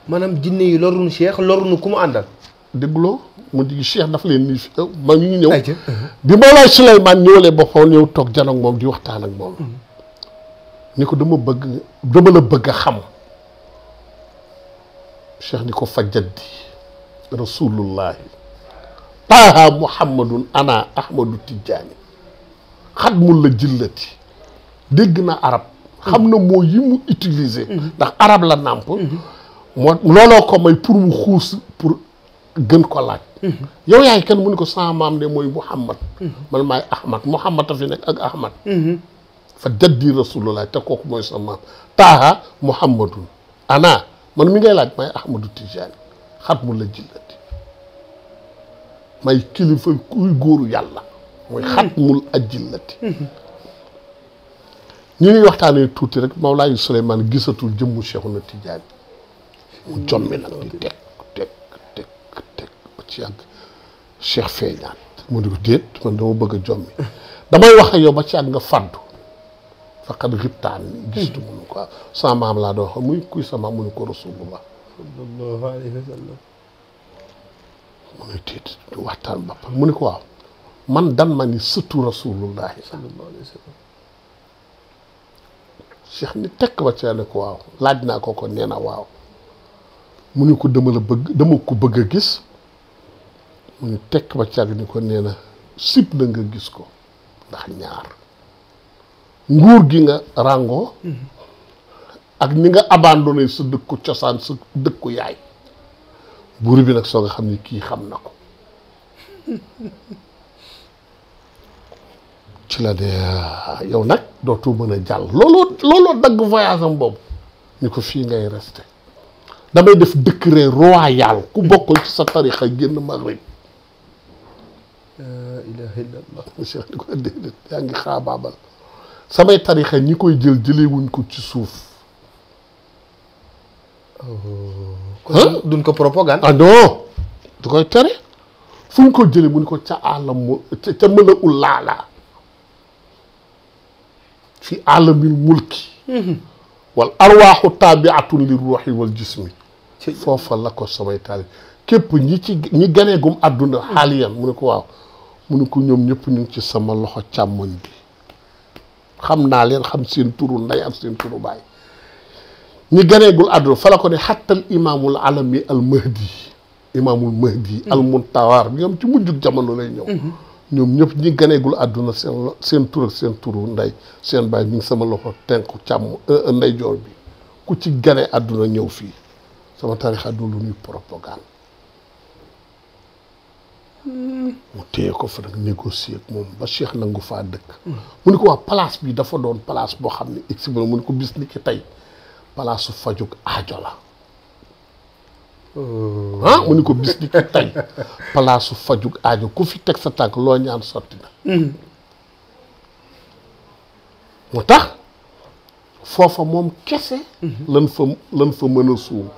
Speaker 2: maanaam jinne yi loruñu Cheikh loruñu ku mu àndal
Speaker 3: dégloo mu di Cheikh dafa leen nii ma ñu ngi ñëw bi Mawlaay Souleymane ñëwalee boppam ñëw toog janoog moom di waxtaan ak moom ni ko dama la bëgg a xam Cheikh ni ko fajaddi rasulullahi taaha muhammadun ana ahmadu tijjaani xadmul la jillati dégg na arab xam na moo yi mu utiliser ndax arab la nàmp moo looloo ko may pour mu xuus pour gën ko laaj yow yaay kan mu ni ko sama maam ne mooy muhammad man maay ahmad muhammad a fi nekk ak ahmad fa jaddi rasulullah te kooku mooy sama maam taaha muhammadun ana man mi ngay laaj maay ahmadu tijjaani xadmul la jillati may kilifa kuy góoru yàlla mooy xatmul ajillati ñu ngi waxtaanee tuuti rek Mawlaay Souleymane gisatul jëmmu Cheikhuna Tidiane mu jommi nag di teg ba ci yàgg Cheikh feeñaat mu di ko déet man dama bëgg a jommi damay wax ak yow ba ci yàgg nga faddu faqad xibtaan ni gisatu mu ne ko sama maam laa doon wax muy kuy sama mu ne ko rasulullah
Speaker 2: sallallahu alayhi wa sallam
Speaker 3: mu ne tiit waxtaan boppam mu ne ko waaw man dan ma ni sëtu rasulullahi
Speaker 2: sallallahu alayhi wa sallam
Speaker 3: Cheikh ni tekk ba ca ne ko waaw laaj naa ko nee na waaw mu ne ko dama ko bëgg a gis mu ne tekk ba ca ni ko nee na sib na nga gis ko ndax ñaar nguur gi nga ràngoo ak ni nga abandonné sa dëkku cosaan sa dëkku yaay buur bi nag soo nga xam ni kii xam na ko ci la de yow nag dootu mën a jàll looloo dagg voyage am boobu ni ko fii ngay resté damay def décret royal ku bokkul ci sa tarixa génn Maghrib
Speaker 2: la ilaha illallah
Speaker 3: monsieur ni ko déedéet yaa ngi xaabaabal samay tarixa ñi koy jëlewuñ ko ci suuf
Speaker 2: kon duñ ko propagande
Speaker 3: ah non du koy tere fu ñu ko jële mu ni ko ca àlam ca mën a ul laalaa fi alamil mulki wal arwaaxu taabiatun li ruuxi wal jismi foofa la ko samay taalib képp ñi ganeegum àdduna xaaliyan mu ne ko waaw mu ne ko ñoom ñëpp ñu ngi ci sama loxo càmmoñ bi xam naa leen xam seen turu ndey ak seen turu baay ñi ganeegul àdduna fa la ko ne xattal imaamul alami al mahdi imaamul mahdi al muntawar bi nga xam ci mujjug jamono lay ñëw ñoom ñëpp ñi ganeegul àdduna seen tur ak seen turu ndey seen baay mi ngi sama loxo tenku càmm ndeyjoor bi ku ci gane àdduna ñëw fii sama tarixa du lu ñuy propagande mu téye ko fa nag négocier ak moom ba Cheikh nangu faa dëkk mu ni ko wax place bi dafa doon place boo xam ne exhibe mu ni ko bis ni ki tey place su fajug aajo la mu ni ko bis ni ki tey place su fajug aajo ku fi teg sa tànk loo ñaan sotti na moo tax foofa moom kese lan fa mën a suum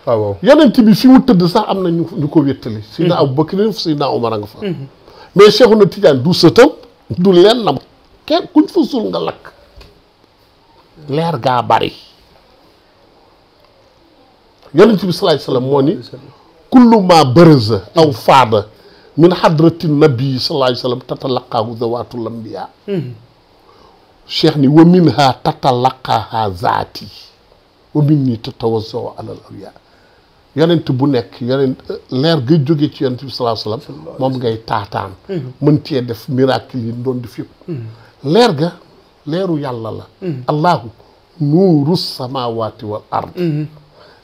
Speaker 2: waaw
Speaker 3: yonent bi fi mu tëdd sax am na ñu ko wéttali Seydina Abubakar Seydina Omar a nga fa mais Cheikhuna Tidiane du sëtam du leen nam kenn kuñ fa suul nga lakk leer gaa bari yonent bi salaay salaam moo ni kullu ma baraza aw faada min hadrati nabii salaay salaam tatalaqaahu zawaatul anbiya cheikh ni wa minha tatalaqaha zaati wa minni tatawazzaw ala al awliya yonent bu nekk yonent leer ga jóge ci yonent bi sallallahu alayhi wasallam moom ngay taataan mën cee def miracle yi doon def yëpp leer ga leeru yàlla la allahu nuuru samawati wal ard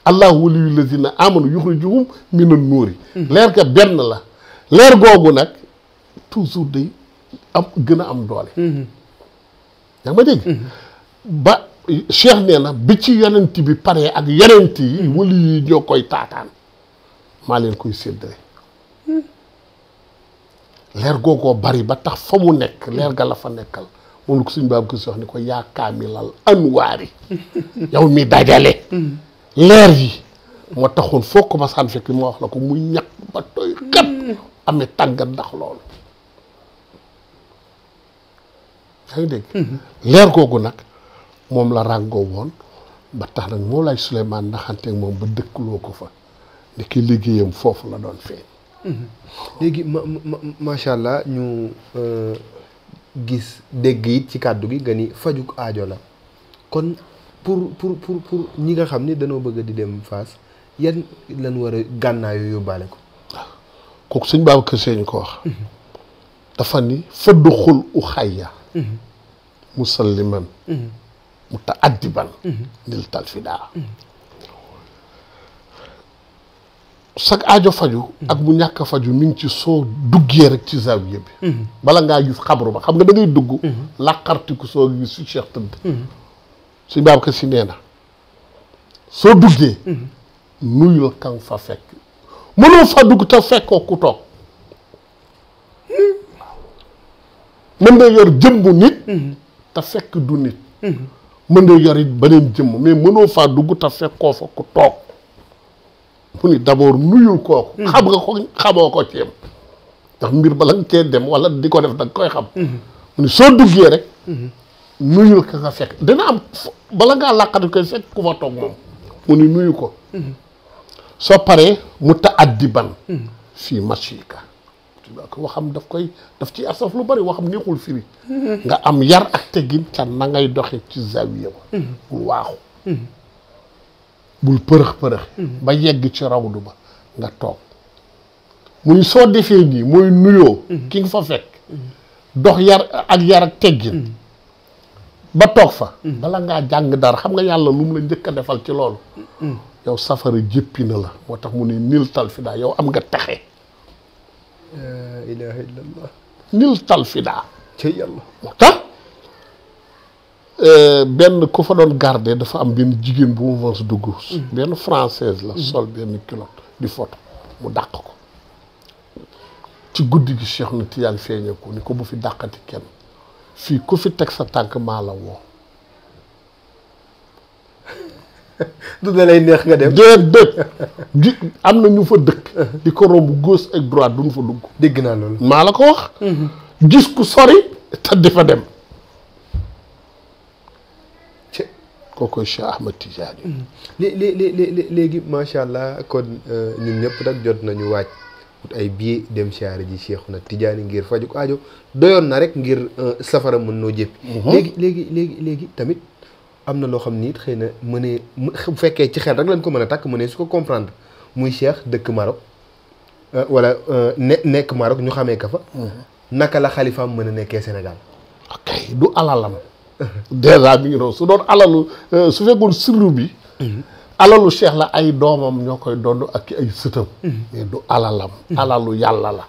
Speaker 3: allahu waliyu lazina amanu yuxrijuhum mina nuuri leer ga benn la leer googu nag toujours day am gën a am doole yaa ma dégg ba Cheikh nee na bi ci yonent bi pare ak yonent yi wali yi ñoo koy taataan maa leen koy séddale leer googoo bari ba tax fa mu nekk leer ga la fa nekkal moom la ko suñ baab ko si wax ni ko yaa kaamilal anwaari yow mi dajale leer yi moo taxoon foo ko masaan fekk ma wax la ko muy ñàkk ba tooy xat amee tàggat ndax loolu yaa ngi dégg leer googu nag moom la ràngoo woon ba tax nag moo lay Souleymane naxanteeg moom ba dëkkloo ko fa ni ki liggéeyam foofu la doon feeñ
Speaker 2: léegi macha allah ñu gis dégg it ci kàddu gi nga ni fajuk aajo la kon pour ñi nga xam ni dañoo bëgg di dem Fass yan lan war a gànnaayu yóbbaale ko
Speaker 3: waaw kooku suñ Babacar Sy ñu ko wax dafa ni fëdd xul u xayya musalliman mutaaddiban lil talfidaa sag aajo faju ak mu ñàkk a faju mi ngi ci soo duggee rek ci zawiya bi bala ngaa gis xabru ba xam nga da ngay dugg làqartiku soo gis fi Cheikh tëdd suñ Babacar Sy nee na soo duggee nuyul kan fa fekk mënoo fa dugg te fekkoo ku toog mën nga yor jëmbu nit te fekk du nit mën nga yor it beneen jëmm mais mënoo faa dugg te fekkoo fa ku toog mu ni d'abord nuyul kooku xam nga ko xamoo ko ci yem ndax mbir bala nga cee dem wala di ko def da nga koy xam mu ni soo duggee rek nuyul ka nga fekk dina am bala ngaa làqati koy fekk ku fa toog moom mu ni nuyu ko soo paree mutaaddiban fii mashika waxam daf ci asaf lu bari waxam neexul firi nga am yar ak teggin ca na ngay doxe ci zawiya ba bul waaxu bul përëx ba yegg ci rawdu ba nga toog mu ni soo defee nii mooy nuyoo ki nga fa fekk dox yar ak teggin ba toog fa bala ngaa jàng dara xam nga yàlla lu mu la njëkk a defal ci loolu yow safara jéppi na la moo tax mu ni nil talfidaa yow am nga texe
Speaker 2: laa ilaaha illallah
Speaker 3: nil talfidaa
Speaker 2: ci yàlla
Speaker 3: moo tax benn ku fa doon garder dafa am benn jigéen bu mu mos dugg benn française la sol benn culotte di photo mu dàq ko ci guddi gi Cheikh na Tijaan feeñee ko ni ko bu fi dàqati kenn fii ku fi teg sa tànk maa la woo
Speaker 2: du da lay neex nga dem
Speaker 3: déedéet am na ñu fa dëkk di ko romb gauche ak droite duñ fa dugg
Speaker 2: dégg naa loolu
Speaker 3: maa la ko wax gis ku sori te di fa dem kookoy Cheikh Ahmed Tidiane
Speaker 2: léegi macha allah kon ñun ñëpp nag jot nañu waaj ut ay billet dem siyaare ji Cheikhuna Tidiane ngir faju ko aajo doyoon na rek ngir safara mën noo jéppi léegi tamit am na loo xam ni it xëy na mënee bu fekkee ci xel rek lañ ko mën a takk mënee su ko comprendre muy Cheikh dëkk Maroc wala nekk Maroc ñu xamee ka fa naka la xalifaam mën a nekkee Sénégal
Speaker 3: ok du alalam déjà mi ngi doon su doon alalu su fekkoon sirru bi alalu Cheikh la ay doomam ñoo koy doon ak ay sëtam mais du alalam alalu yàlla la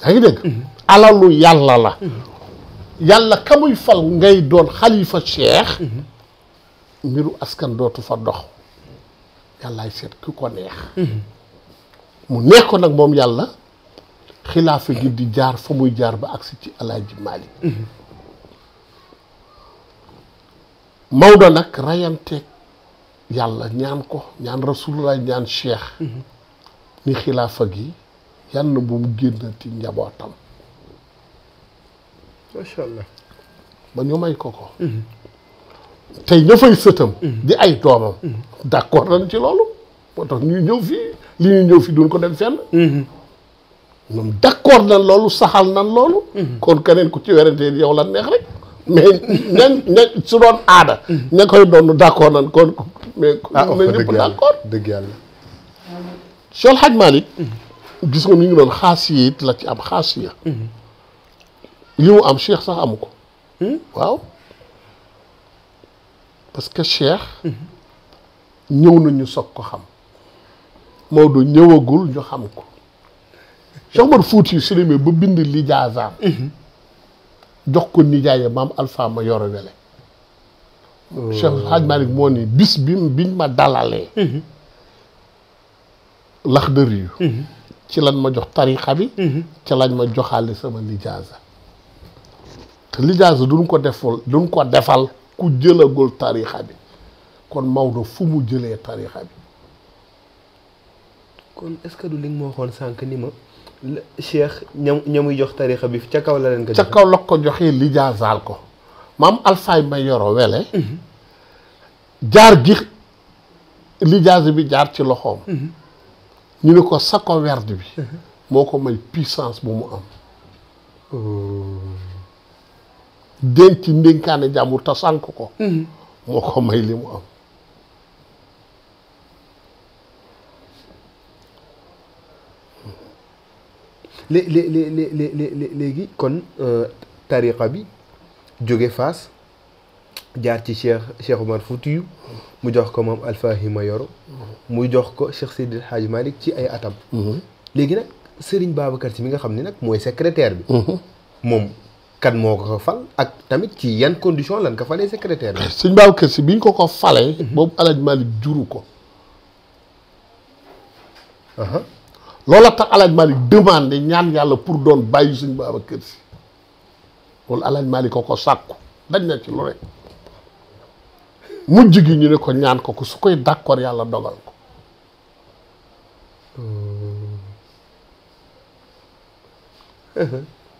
Speaker 3: yaa ngi dégg alalu yàlla la yàlla kamuy fal ngay doon xalifa Cheikh mbiru askan dootu fa dox yàllaay seet ki ko neex mu neex ko nag moom yàlla xilaafa gi di jaar fa muy jaar ba agsi ci Alaaji Maalik Maodo nag rayanteeg yàlla ñaan ko ñaan rasulullah ñaan Cheikh ni xilaafa gi yal na bu mu génnati njabootam
Speaker 2: macha allah
Speaker 3: ba ñu may ko tey ña fay sëtam di ay doomam d'accord nañ ci loolu moo tax ñuy ñëw fii li ñuy ñëw fii duñ ko dem fenn ñoom d'accord nañ loolu saxal nañ loolu kon keneen ku ci werante yow la neex rek mais ña su doon aada. ña koy doon d'accord nan kon mais. na ñëpp d'accord
Speaker 2: dëgg yàlla.
Speaker 3: Cheikh El Hadj Malick gis nga mi ngi doon xaasiya it la ci am xaasiya. li mu am Cheikh sax amu ko. waaw parce que Cheikh. ñëw nañu soog ko xam. Maodo ñëwagul ñu xam ko. Cheikh Omar Fouti su demee ba bind lijaazaam. jox ko nijaayam maam Alpha ma yoro wele. Cheikh El Hadj Malick moo ni bis biñ ma dalalee. Laxdari yu ci lañ ma jox tarixa bi. ci lañ ma joxaale sama lijaaza. te lijaaza duñ ko defal ku jëlagul tarixa bi kon Maodo fu mu jëlee tarixa bi.
Speaker 4: kon est-ce que du li nga ma waxoon sànq ni ma Cheikh ñamuy jox tarixa bi ca kaw la leen ko joxe.
Speaker 3: ca kaw la ko joxee lijaazaal ko maam Alpha ma yoro wele. jaar gi lijaaza bi jaar ci loxoom. ñu ne ko sa ko werd bi. moo ko may puissance bu mu am. denc ndénkaane jàmbur te sànk ko. moo ko may li mu am.
Speaker 4: léegi kon tariqa bi jóge Fass jaar ci Cheikh Omar Foutiyou mu jox ko moom Alpha ma yoro mu jox ko Cheikh Seydi El Hadji Malick ci ay atam. léegi nag Serigne Babacar Sy mi nga xam ne nag mooy secrétaire bi. moom kan moo ko fal ak tamit ci yan condition lan ko falee secrétaire bi.
Speaker 3: Serigne Babacar Sy bi ñu ko falee. boobu El Hadji Malick juru ko. loola tax El Hadji Malick demandé ñaan yàlla pour doon bàyyi Serigne Babacar Sy loolu El Hadji Malick ko sàkku dañ na ci lu rek mujj gi ñu ne ko ñaan ko su koy d'accord yàlla dogal ko.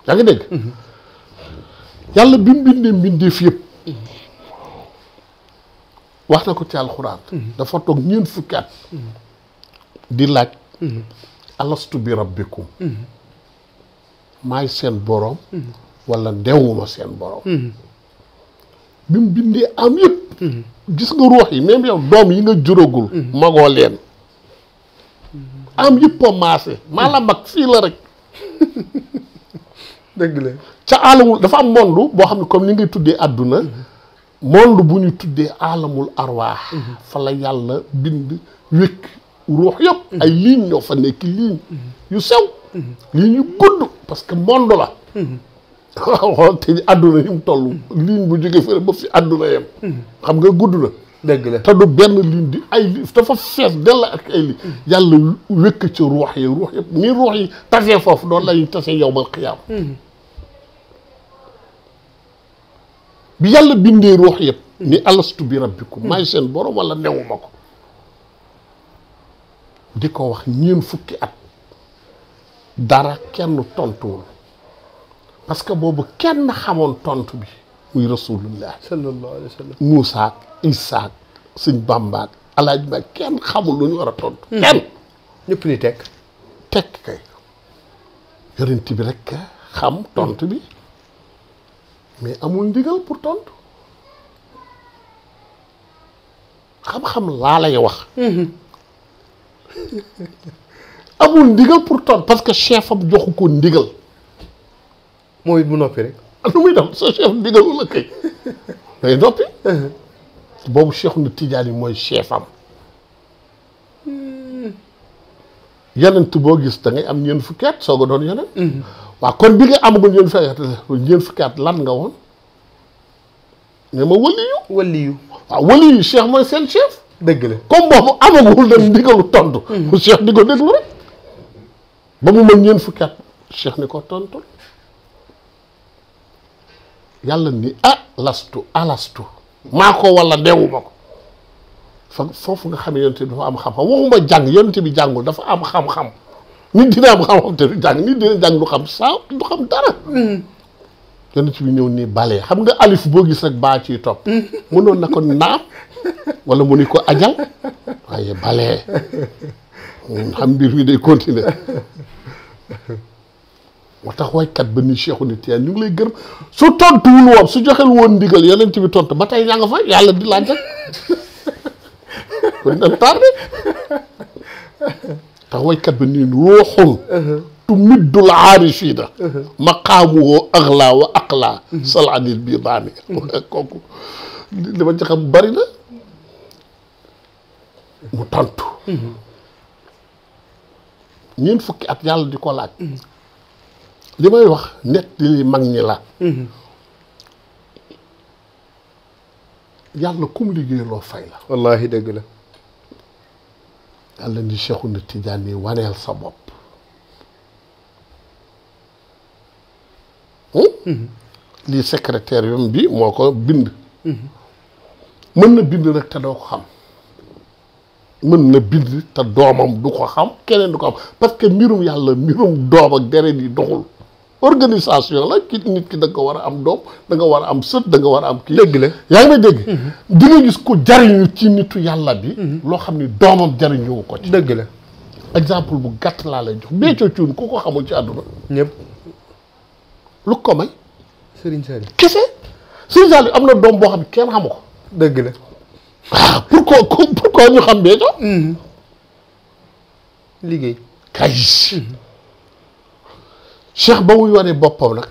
Speaker 3: yaa ngi dégg. yàlla bi mu bindee mbindeef yëpp. wax na ko ci alxuraan. dafa toog ñeent fukki at. di laaj. alastu bi rabbikum. maay seen boroom. wala ndewuma seen boroom. bi mu bindee am yëpp. gis nga ruux yi même yow doom yi nga juróogul. magoo leen. am yëpp a maase. maa la mag fii la rek.
Speaker 4: dëgg la
Speaker 3: ca alamul dafa am monde boo xam ne comme ni ngay tuddee àdduna. monde bu ñu tuddee alamul arwaax. fa la yàlla bind wékk ruux yëpp. ay ligne ñoo fa nekk ligne yu sew. ligne yu gudd parce que monde la. waaw te àdduna yi mu toll. ligne bu jógee fële ba fi àdduna yem. xam nga gudd na.
Speaker 4: dëgg la
Speaker 3: te du benn ligne di ay dafa fees dell ak ay li yàlla wékk ci ruux yi ruux yëpp ni ruux yi tasee foofu doon lañuy tasee yawmal qiyaam. bi yàlla bindee ruux yëpp. ni alastu bi rabbikum maay seen borom wala newuma ko. di ko wax ñeent fukki at. dara kenn tontuwul. parce que boobu kenn xamoon tontu bi. muy rasulullah
Speaker 4: sallallahu alayhi wa sallam.
Speaker 3: Muusaa Isaa Sëñ Bàmba Alaaji Ba kenn xamul lu ñu war a tontu. kenn
Speaker 4: ñëpp ni tekk.
Speaker 3: tekk kay. yonent bi rek xam tontu bi. mais amul ndigal pour tontu. xam-xam laa lay wax. amul ndigal pour tontu parce que chef am joxu ko ndigal.
Speaker 4: mooy bu noppi rek.
Speaker 3: lu muy def sa chef ndigalu la kay. day noppi. boobu Cheikh na Tidiane mooy chef am. yonent boo gis da ngay am ñeent fukki at soog a doon yonent. waaw kon bi nga amagul ñeent fukki at lan nga woon. ne ma waliyu.
Speaker 4: waliyu.
Speaker 3: waaw waliyu Cheikh mooy seen chef.
Speaker 4: dëgg la
Speaker 3: comme boobu amagul dem ndigalu tontu. Cheikh di ko déglu rek. ba mu mën ñeent fukki at Cheikh ni ko tontul. yàlla ni alastu maa ko wala deewuma ko foofu nga xam ne yonent bi dafa am xam-xam waxuma jàng yonent bi jàngul dafa am xam-xam nit dina am xam-xam te du jàng nit dina jàng du xam du xam dara. yonent bi ñëw nii balee xam nga alif boo gis rek baa ciy topp. mënoon na ko naam wala mu ni ko ajal waaye balee xam mbir mi day continuer moo tax waykat ba ni Cheikhu ni Tijaan ñu ngi lay gërëm su tontuwul woon su joxel woon ndigal yeneen bi tontu ba tey ñaa nga fa yàlla di laaj rek kon dañ tardé tax waykat ba nii ruuxun tu middul aarifiina maqaamuhu axlaa wa aqlaa salanil bii daani kooku li ma ci xam bari na mu tontu ñeent fukki at yàlla di ko laaj li may wax net li mag ñi la yàlla kum liggéey loo fay la
Speaker 4: wallahi dëgg la
Speaker 3: yàlla ni Cheikhuna Tidiane ni waneel sa bopp lii secrétaire yom bi moo ko bind mën na bind rek te doo ko xam mën na bind te doomam du ko xam keneen du ko xam parce que mbirum yàlla mbirum doom ak deret yi doxul organisation la ki nit ki da nga war a am doom da nga war a am sët da nga war a am kii
Speaker 4: dëgg la
Speaker 3: yaa ngi may dégg di nga gis ko jariñu ci nitu yàlla bi loo xam ni doomam jariñu ko ci
Speaker 4: dëgg la
Speaker 3: exemple bu gàtt laa lay jox Béthio Thioune ku ko xamul ci àdduna
Speaker 4: ñëpp
Speaker 3: lu ko may
Speaker 4: Serigne Saliou
Speaker 3: kese Serigne Saliou am na doom boo xam ne kenn xamu ko
Speaker 4: dëgg la
Speaker 3: waaw pourquoi ñu xam Béthio
Speaker 4: liggéey
Speaker 3: kay cheikh ba muy wane boppam nag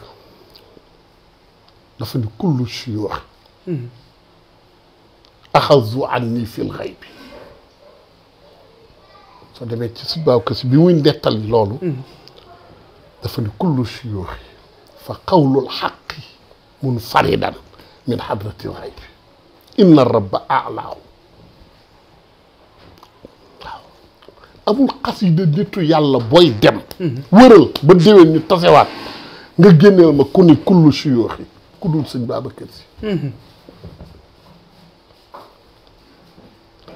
Speaker 3: dafa ni kullu shuyuux axazu anni fil xaybi soo demee ci si baaw si bi muy nettali loolu dafa ni kullu shuyuux fa qawlul xaqi munfaridan min xadratil xaybi inna rabba alaahu waaw amul xasida nitu yàlla booy dem wëral ba déwén ñu tasewaat nga génneel ma ku ni kullu suyooxi ku dul sëñ Babacar Si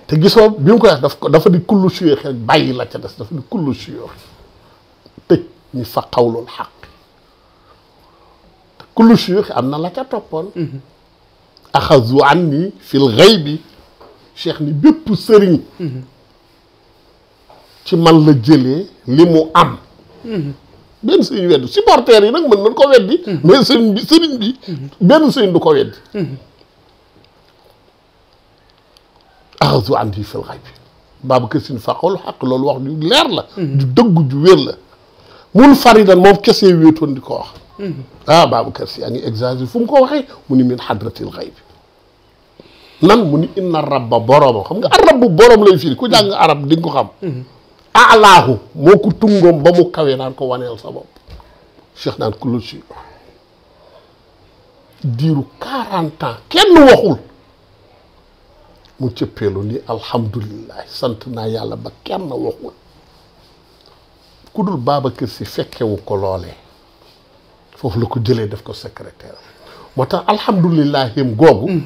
Speaker 3: te gisoo bi mu ko wax dafa di kullu suyooxi rek bàyyi la ca des dafa di kullu suyooxi tëj ñi fa xawlul xaq te kullu suyooxi am na la ca toppoon axazu anni fil xaybi cheikh ni bépp sëriñ ci man la jëlee li mu am benn sëriñ weddi supporters yi nag mën nañ ko weddi mais sëriñ bi benn sëriñ du ko weddi axazu anni fil xaybi Babacar Sy faqul xaq loolu wax ju leer la ju dëggu ju wér la mun faridan moom kesee wéetoon di ko wax Babacar Sy yaa ngi exagéré fu mu ko waxee mu ni min hadratil xaybi nan mu ni inna rabba boroomam xam nga arabu boroom lay firi ku jàng arab di nga ko xam alaahu moo ko tungoom ba mu kawee naan ko waneel sa bopp cheikh naan kullu si diiru 40 ans kenn waxul mu cëppeelu ni alhamdulillah sant naa yàlla ba kenn waxul ku dul Babacar Sy fekkewu ko loolee foofu la ko jëlee def ko secrétaire moo tax alhamdulillah yim googu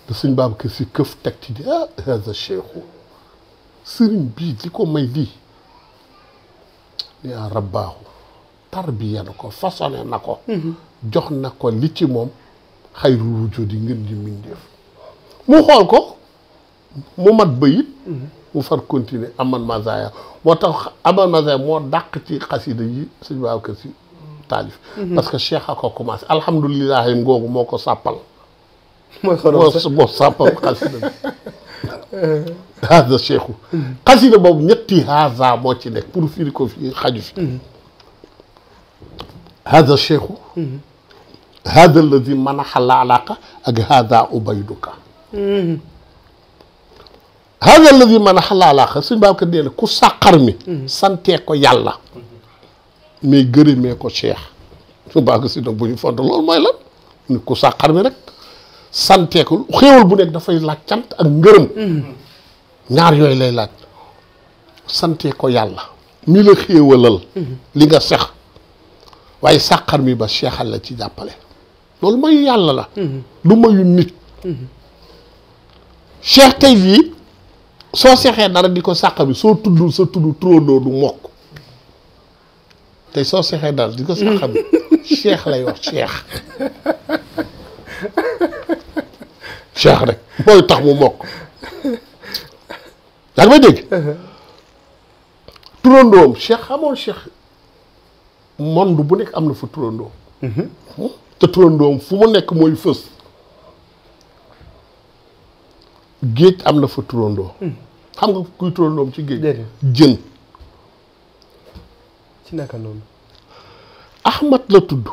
Speaker 3: da sëñ Babacar Sy këf teg ci di hada cheikhu sëriñ bii di ko may lii yaa rabbaahu tarbiya na ko façonné na ko jox na ko li ci moom xayru wujudi ngeen di mindeef mu xool ko mu mat bayit mu far continuer aman mazaya moo tax aman mazaya moo dàq ci xasida yi sëñ Babacar Sy taalif parce que cheikh a ko commencé alhamdulilah ngoogu moo ko sàppal moo sàppal xasida bi haza cheikhu xasida boobu ñetti haza moo ci nekk pour firi ko fii xaju fi haza cheikhu haza alladi manaxa laalaqa ak haza ubayduka haza alladi manaxa laalaqa suñ Babacar nee na ku sàqar mi santee ko yàlla mais gërëmee ko cheikh suñ Babacar si nag bu ñu font loolu mooy lan ni ku sàqar mi rek santee ko xéewal bu nekk dafay laaj cant ak ngërëm ñaar yooyu lay laaj santee ko yàlla mi la xéewalal li nga sex waaye sàqar mi ba seexal la ci jàppale loolu mayu yàlla la du mayu nit cheikh tey jii soo seexee dara di ko sàqar bi soo tuddul sa tudd turandoo du mokk tey soo seexee dara di ko sàqar bi cheikh lay wax cheikh cheikh rek mooy tax mu mokk yaa ngi may dégg turandoom cheikh xamoon cheikh monde bu nekk am na fa turandoo te turandoom fu mu nekk mooy fës géej am na fa turandoo xam nga kuy turandoom ci géej jën
Speaker 4: ci naka noonu
Speaker 3: Ahmad la tudd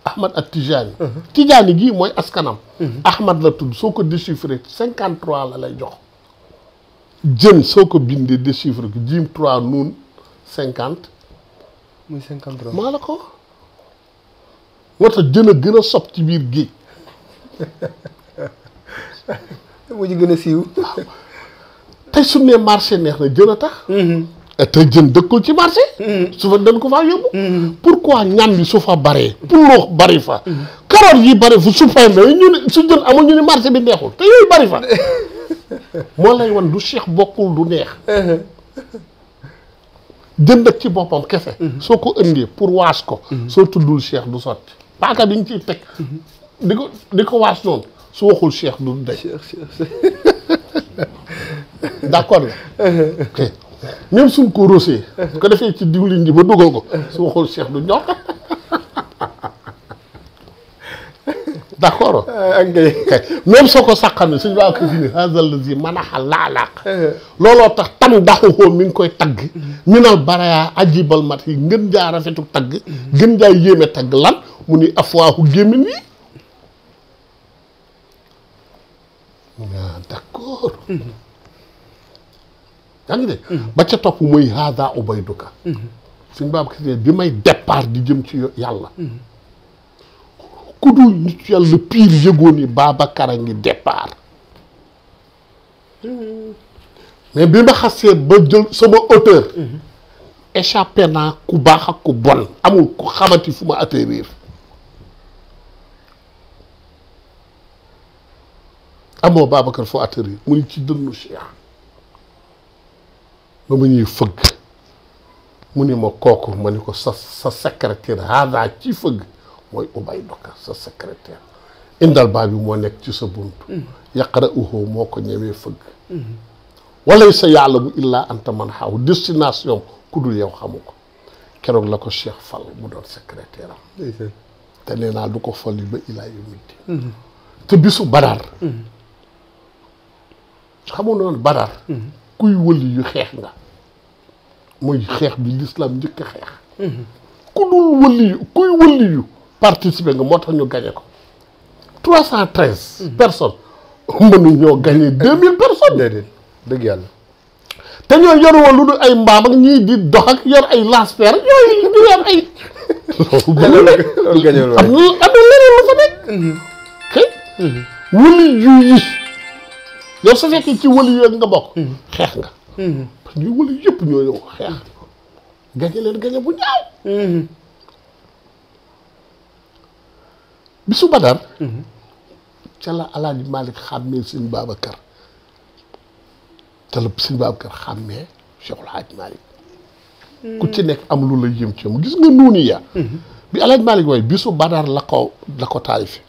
Speaker 3: Ahmad ak Tijaani Tijaani gii mooy askanam Ahmad la tudd soo ko déchiffré 53 la lay jox jën soo ko bindee déchiffré ko jiim 3 nuun 50
Speaker 4: muy 53
Speaker 3: maa la ko moo tax jën a gën a sob ci biir géej
Speaker 4: moo ci gën a siiw
Speaker 3: tey su ne marché neex na jën a tax te jën dëkkul ci marché su fa dañ ko faa yóbbu pourquoi ñam bi su fa baree puloox bari fa carotte yi bari fa su fay na ñu ne su jën amul ñu ne marché bi neexul te yooyu bari fa moo lay wan du cheikh bokkul du neex jën nag ci boppam kese soo ko ëndee pour waas ko soo tuddul cheikh du sotti paaka bi ñu ciy teg di ko waas noonu su waxul cheikh du day d'accord la ok même suñ ko rosé su ko defee ci diwlin ji ba dugal ko su waxul cheikh du ñor d'accord même soo ko sàqami suñu waa ko fi ni hasal lazi manaxa laalaaq looloo tax tam daxuxoo mi ngi koy tagg minal baraya ajibal mat yi ngën jaa rafetu tagg gën jaa yéeme tagg lan mu ni afwaahu gémmin yi d'accord yaa ngi de ba ca topp mooy hada ubayduka suñ baab ki bi may départ di jëm ci yàlla ku dul nit yàlla pire yëgoon ni Babacar a ngi départ mais bi ma xasee ba jël sama hauteur échappé naa ku baax ak ku bon amul ku xamati fu ma atterrir amoo Babacar foo atterrir mu ni ci dënnu Cheikh ba mu ñuy fëgg mu ni ma kooku ma ni ko sa secrétaire hada ci fëgg mooy Ubayduka sa secrétaire indal baa bi moo nekk ci sa bunt yaqara uhoo moo ko ñemee fëgg walay sa yàlla bu illaa anta man xaw destination ku dul yow xamu ko keroog la ko Cheikh fal mu doon secrétaire am te nee naa du ko fal yi ba ilaa yawmi te bisu Badar xamu noonu Badar kuy wëli yu xeex nga mooy xeex bi l'islam njëkk a xeex ku dul wëli yu kuy wëli yu participer nga moo tax ñu gagné ko 313 personnes mënu ñoo gagné 2000 personnes
Speaker 4: déedéet dëgg yàlla
Speaker 3: te ñoo yor woon lu dul ay mbaam ak ñii di dox ak yor ay lance-pierre yooyu du yor ay
Speaker 4: loolu gagné loolu
Speaker 3: am na leneen lu fa nekk kay wëli yu yi yow su fekkee ci wëli yooyu nga bokk xeex nga parce que ñuy wëli yëpp ñoo ñëw xeex gañe leen gañe bu ñaaw bisu Badar ca la Alaaji Malick xàmmee Sëñ Babacar ca la Sëñ Babacar xàmmee Cheikhul Hadj Malick ku ci nekk am lu la yëm ci moom gis nga nuuni ya bi Alaaji Malick waaye bisu Badar la ko taalifi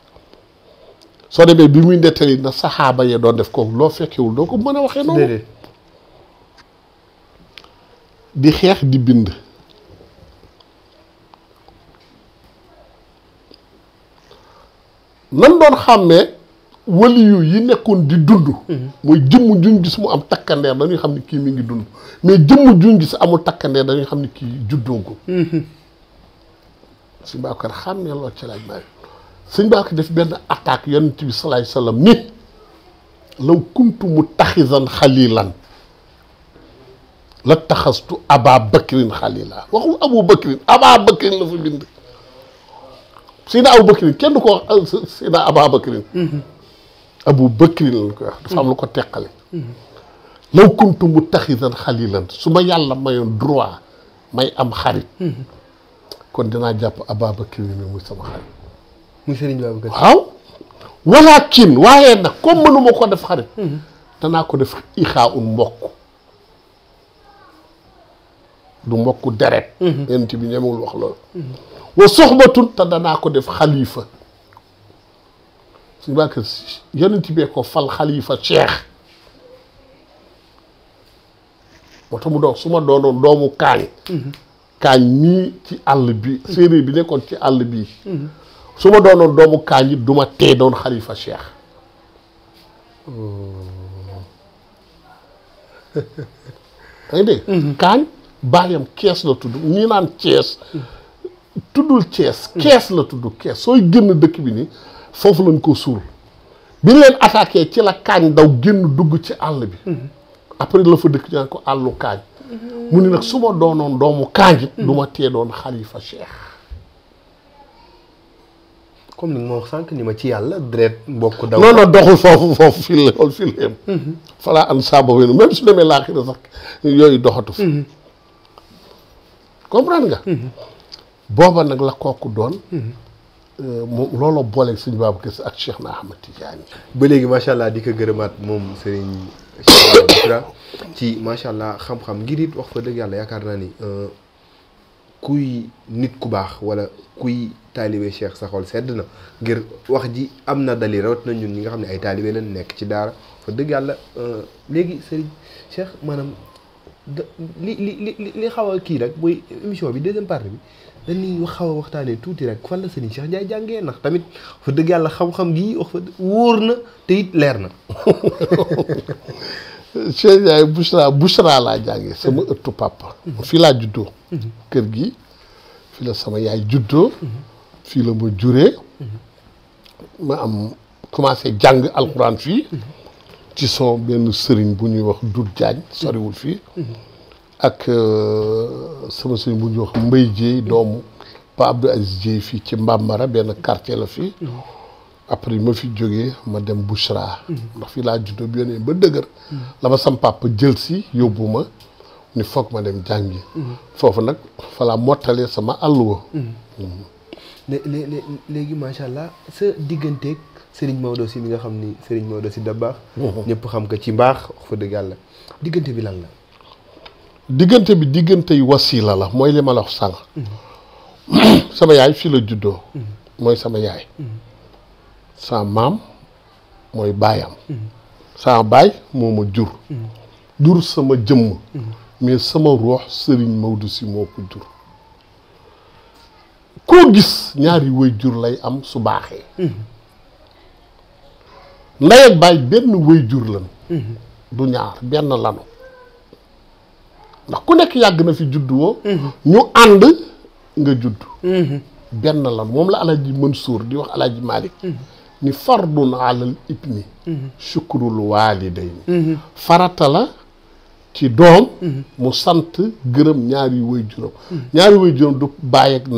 Speaker 3: soo demee bi muy nettali na saxaaba yee doon def ko loo fekkewul doo ko mën a waxee noonu di xeex di bind nan doon xàmmee waliyu yi nekkoon di dund mooy jëmm juñ gis mu am takkandeer dañuy xam ne kii mi ngi dund mais jëmm juñ gis amul takkandeer dañuy xam ne kii juddoogu Sëñ Babacar xàmmee lool ci laaj maa Sëñ Babacar def benn attaque yonent bi salaay salaam ni law kuntu muttaxisan xalilan la taxastu aba bakrin xalila waxul abu bakrin aba bakrin la fa bind Sina Abu Bakrin kenn du ko wax Sina Aba Bakrin Abu Bakrin lañ koy wax dafa am lu ko teqale law kuntu muttaxisan xalilan su ma yàlla mayoon droit may am xarit kon dinaa jàpp Aba Bakrin mi muy sama xarit
Speaker 4: muy Serigne Babacar
Speaker 3: waaw walakin waaye nag comme mënuma ko def xarit danaa ko def ixaa un mbokk du mbokku deret yonent bi ñemewul wax loolu wa soxbatun te danaa ko def xalifa suñu bàkk yonent bee ko fal xalifa cheikh moo tax mu doon su ma doonoon doomu kaañ kaañ mii ci àll bi séeréer bi nekkoon ci àll bi su ma doonoon doomu kaañ it du ma tee doon xalifa cheikh da nga dégg kaañ baayam kees la tudd ñii naan Cees tuddul Cees kees la tudd kees sooy génn dëkk bi ni foofu lañ ko suul bi leen attaqué ci la kaañ daw génn dugg ci àll bi après la fa dëkk ñaan ko àllu kaañ mu ni nag su ma doonoon doomu kaañ it du ma tee doon xalifa cheikh
Speaker 4: comme ni nga ma wax sànq ni ma ci yàlla deret mbokk daw
Speaker 3: non doxul foofu fii la xool fii la yem falaa an saaba wénu même su demee laaxira sax yooyu doxatu fi comprendre nga booba nag la kooku doon moom looloo booleeg sëñ Babacar Sy ak Cheikh na Ahmad Tidiane
Speaker 4: ba léegi macha allah di ko gërëmaat moom Serigne Cheikh Bichra ci macha allah xam-xam ngir it wax fa dëgg yàlla yaakaar naa ni kuy nit ku baax wala kuy taalibe Cheikh sa xol sedd na ngir wax ji am na dali rawat na ñun ñi nga xam ne ay taalibe lañ nekk ci daara fa dëgg yàlla léegi Serigne Cheikh maanaam li xaw a kii rek mooy émission bi deuxième partie bi dañuy xaw a waxtaanee tuuti rek fan la Serigne Cheikh Ndiaye jàngee ndax tamit fa dëgg yàlla xam-xam gi wax fa wóor na te it leer na.
Speaker 3: Cheikh Ndiaye Bichra laa jàngee sama ëttu papa. fii laa juddoo. kër gi fii la sama yaay juddoo. fii la ma juree. ma am commencé jàng alxuraan fii. ci son benn sëriñ bu ñuy wax Doudou Diagne soriwul fii. ak sama sëriñ bu ñuy wax Mbaye Dieye doomu Pa Abdou Aziz Dieye fii ci Mbambara benn quartier la fii. après ma fi jógee ma dem Bichra. ndax fii laa juddoo bi yónnee ba dëgër. la ma sam papa jël si yóbbu ma ni foog ma dem jàngi. foofu nag fa laa mottalee sama àlluwa.
Speaker 4: léegi macha allah sa digganteeg Serigne Maodo Sy mi nga xam ni Serigne Maodo Sy Dabakh. ñëpp xam ko ci mbaax wax fa dëgg yàlla diggante bi lan la.
Speaker 3: diggante bi diggante yu wasiila la mooy li ma la wax sànq. sama yaay fii la juddoo. mooy sama yaay. sama maam mooy baayam. sama baay moo ma jur. jur sama jëmm. mais sama ruux Serigne Maodo Sy moo ko jur. koo gis ñaari way jur lay am su baaxee. ndey ak baay benn way jur lan. du ñaar benn lanu. ndax ku nekk yàgg na fi juddu woo. ñu ànd nga judd. benn lan moom la Alaaji Mansour di wax Alaaji Malick. ni fardun alal ibni shukrul waalidayni farata la ci doom mu sant gërëm ñaari way juróom ñaari way juróom du bàyyi ak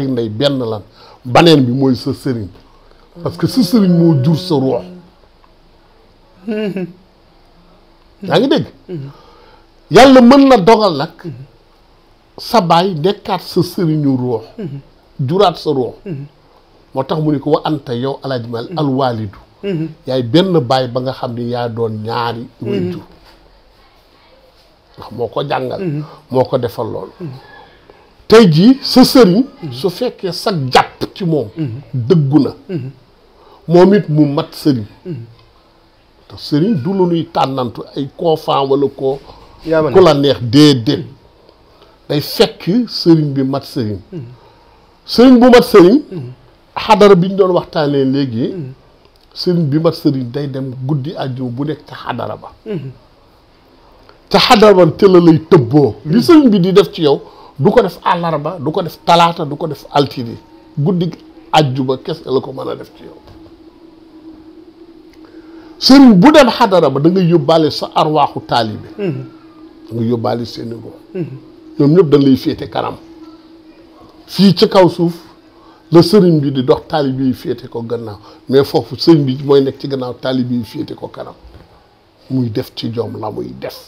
Speaker 3: ndey benn lan baneen bi mooy sa sëriñ parce que sa sëriñ moo jur sa ruux yaa ngi dégg yàlla mën na dogal nag sa baay nekkaat sa sëriñu ruux juraat sa ruux moo tax mu ne ko wa anta yow Alaaji Mal alwaalidu yaay benn baay ba nga xam ne yaa doon ñaari waajur ndax moo ko jàngal moo ko defal loolu tey jii sa sëriñ su fekkee sa jàpp ci moom dëggu na moom it mu mat sëriñ te sëriñ du lu nuy tànnantu ay confant wala ko ku la neex déedéet day fekk sëriñ bi mat sëriñ sëriñ bu mat sëriñ xadara bi ñu doon waxtaanee léegi sëriñ bi mat sëriñ day dem guddi àjjuma bu nekk ca xadara ba ca xadara ba te la lay tëbboo li sëriñ bi di def ci yow du ko def àllarba du ko def talaata du ko def altine guddi àjjuma kese la ko mën a def ci yow sëriñ bu dem xadara ba da nga yóbbaale sa arwaaxu taalibe da nga yóbbaale seeni ruux ñoom ñëpp dañ lay féete kanam fii ci kaw suuf la sëriñ bi di dox taalibe yi féete ko gannaaw mais foofu sëriñ bi mooy nekk ci gannaaw taalibe yi féete ko kanam muy def ci ñoom la muy def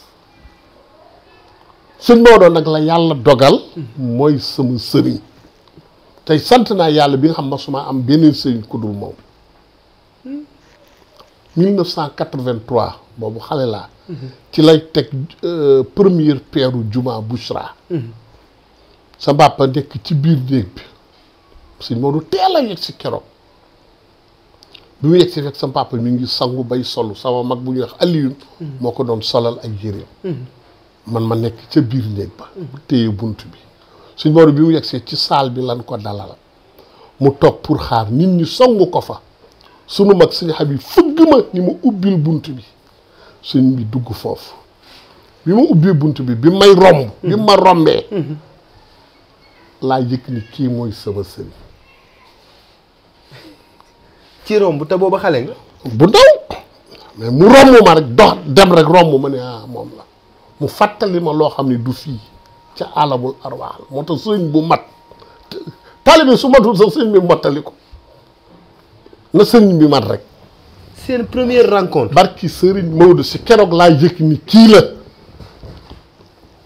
Speaker 3: sëñ Maodo nag la yàlla dogal mooy sama sëriñ tey sant naa yàlla bi nga xam ma suma am beneen sëriñ ku dul moom 1983 boobu xale laa ci lay teg première peeru juma Bichra sa bàppa nekk ci biir néeg bi sëñ Maodo teel a yegg si keroog bi mu yegg si fekk sa papa mi ngi sangu bay solu sama mag bu ñuy wax Alioune moo ko doon solal ak yéreem man ma nekk ca biir néeg ba téye bunt bi suñ Maodo bi mu yegsee ci saal bi lan ko dalal mu toog pour xaar nit ñi songu ko fa sunu mag sëñ Habib fëgg ma ni ma ubbil bunt bi sëñ bi dugg foofu bi ma ubbee bunt bi bi may romb bi ma rombee laa yëg ni kii mooy sama sëriñ
Speaker 4: ci romb te booba xale nga
Speaker 3: bu ndaw mais mu romb ma rek dox dem rek romb ma ne ah moom la mu fàttali ma loo xam ne du fii ca alamul arwaax moo tax sëriñ bu mat taalibe su matul sax sëriñ bi mottali ko na sëriñ bi mat rek
Speaker 4: seen première rencontre
Speaker 3: barki sëriñ Maodo si keroog laa yëg ni kii la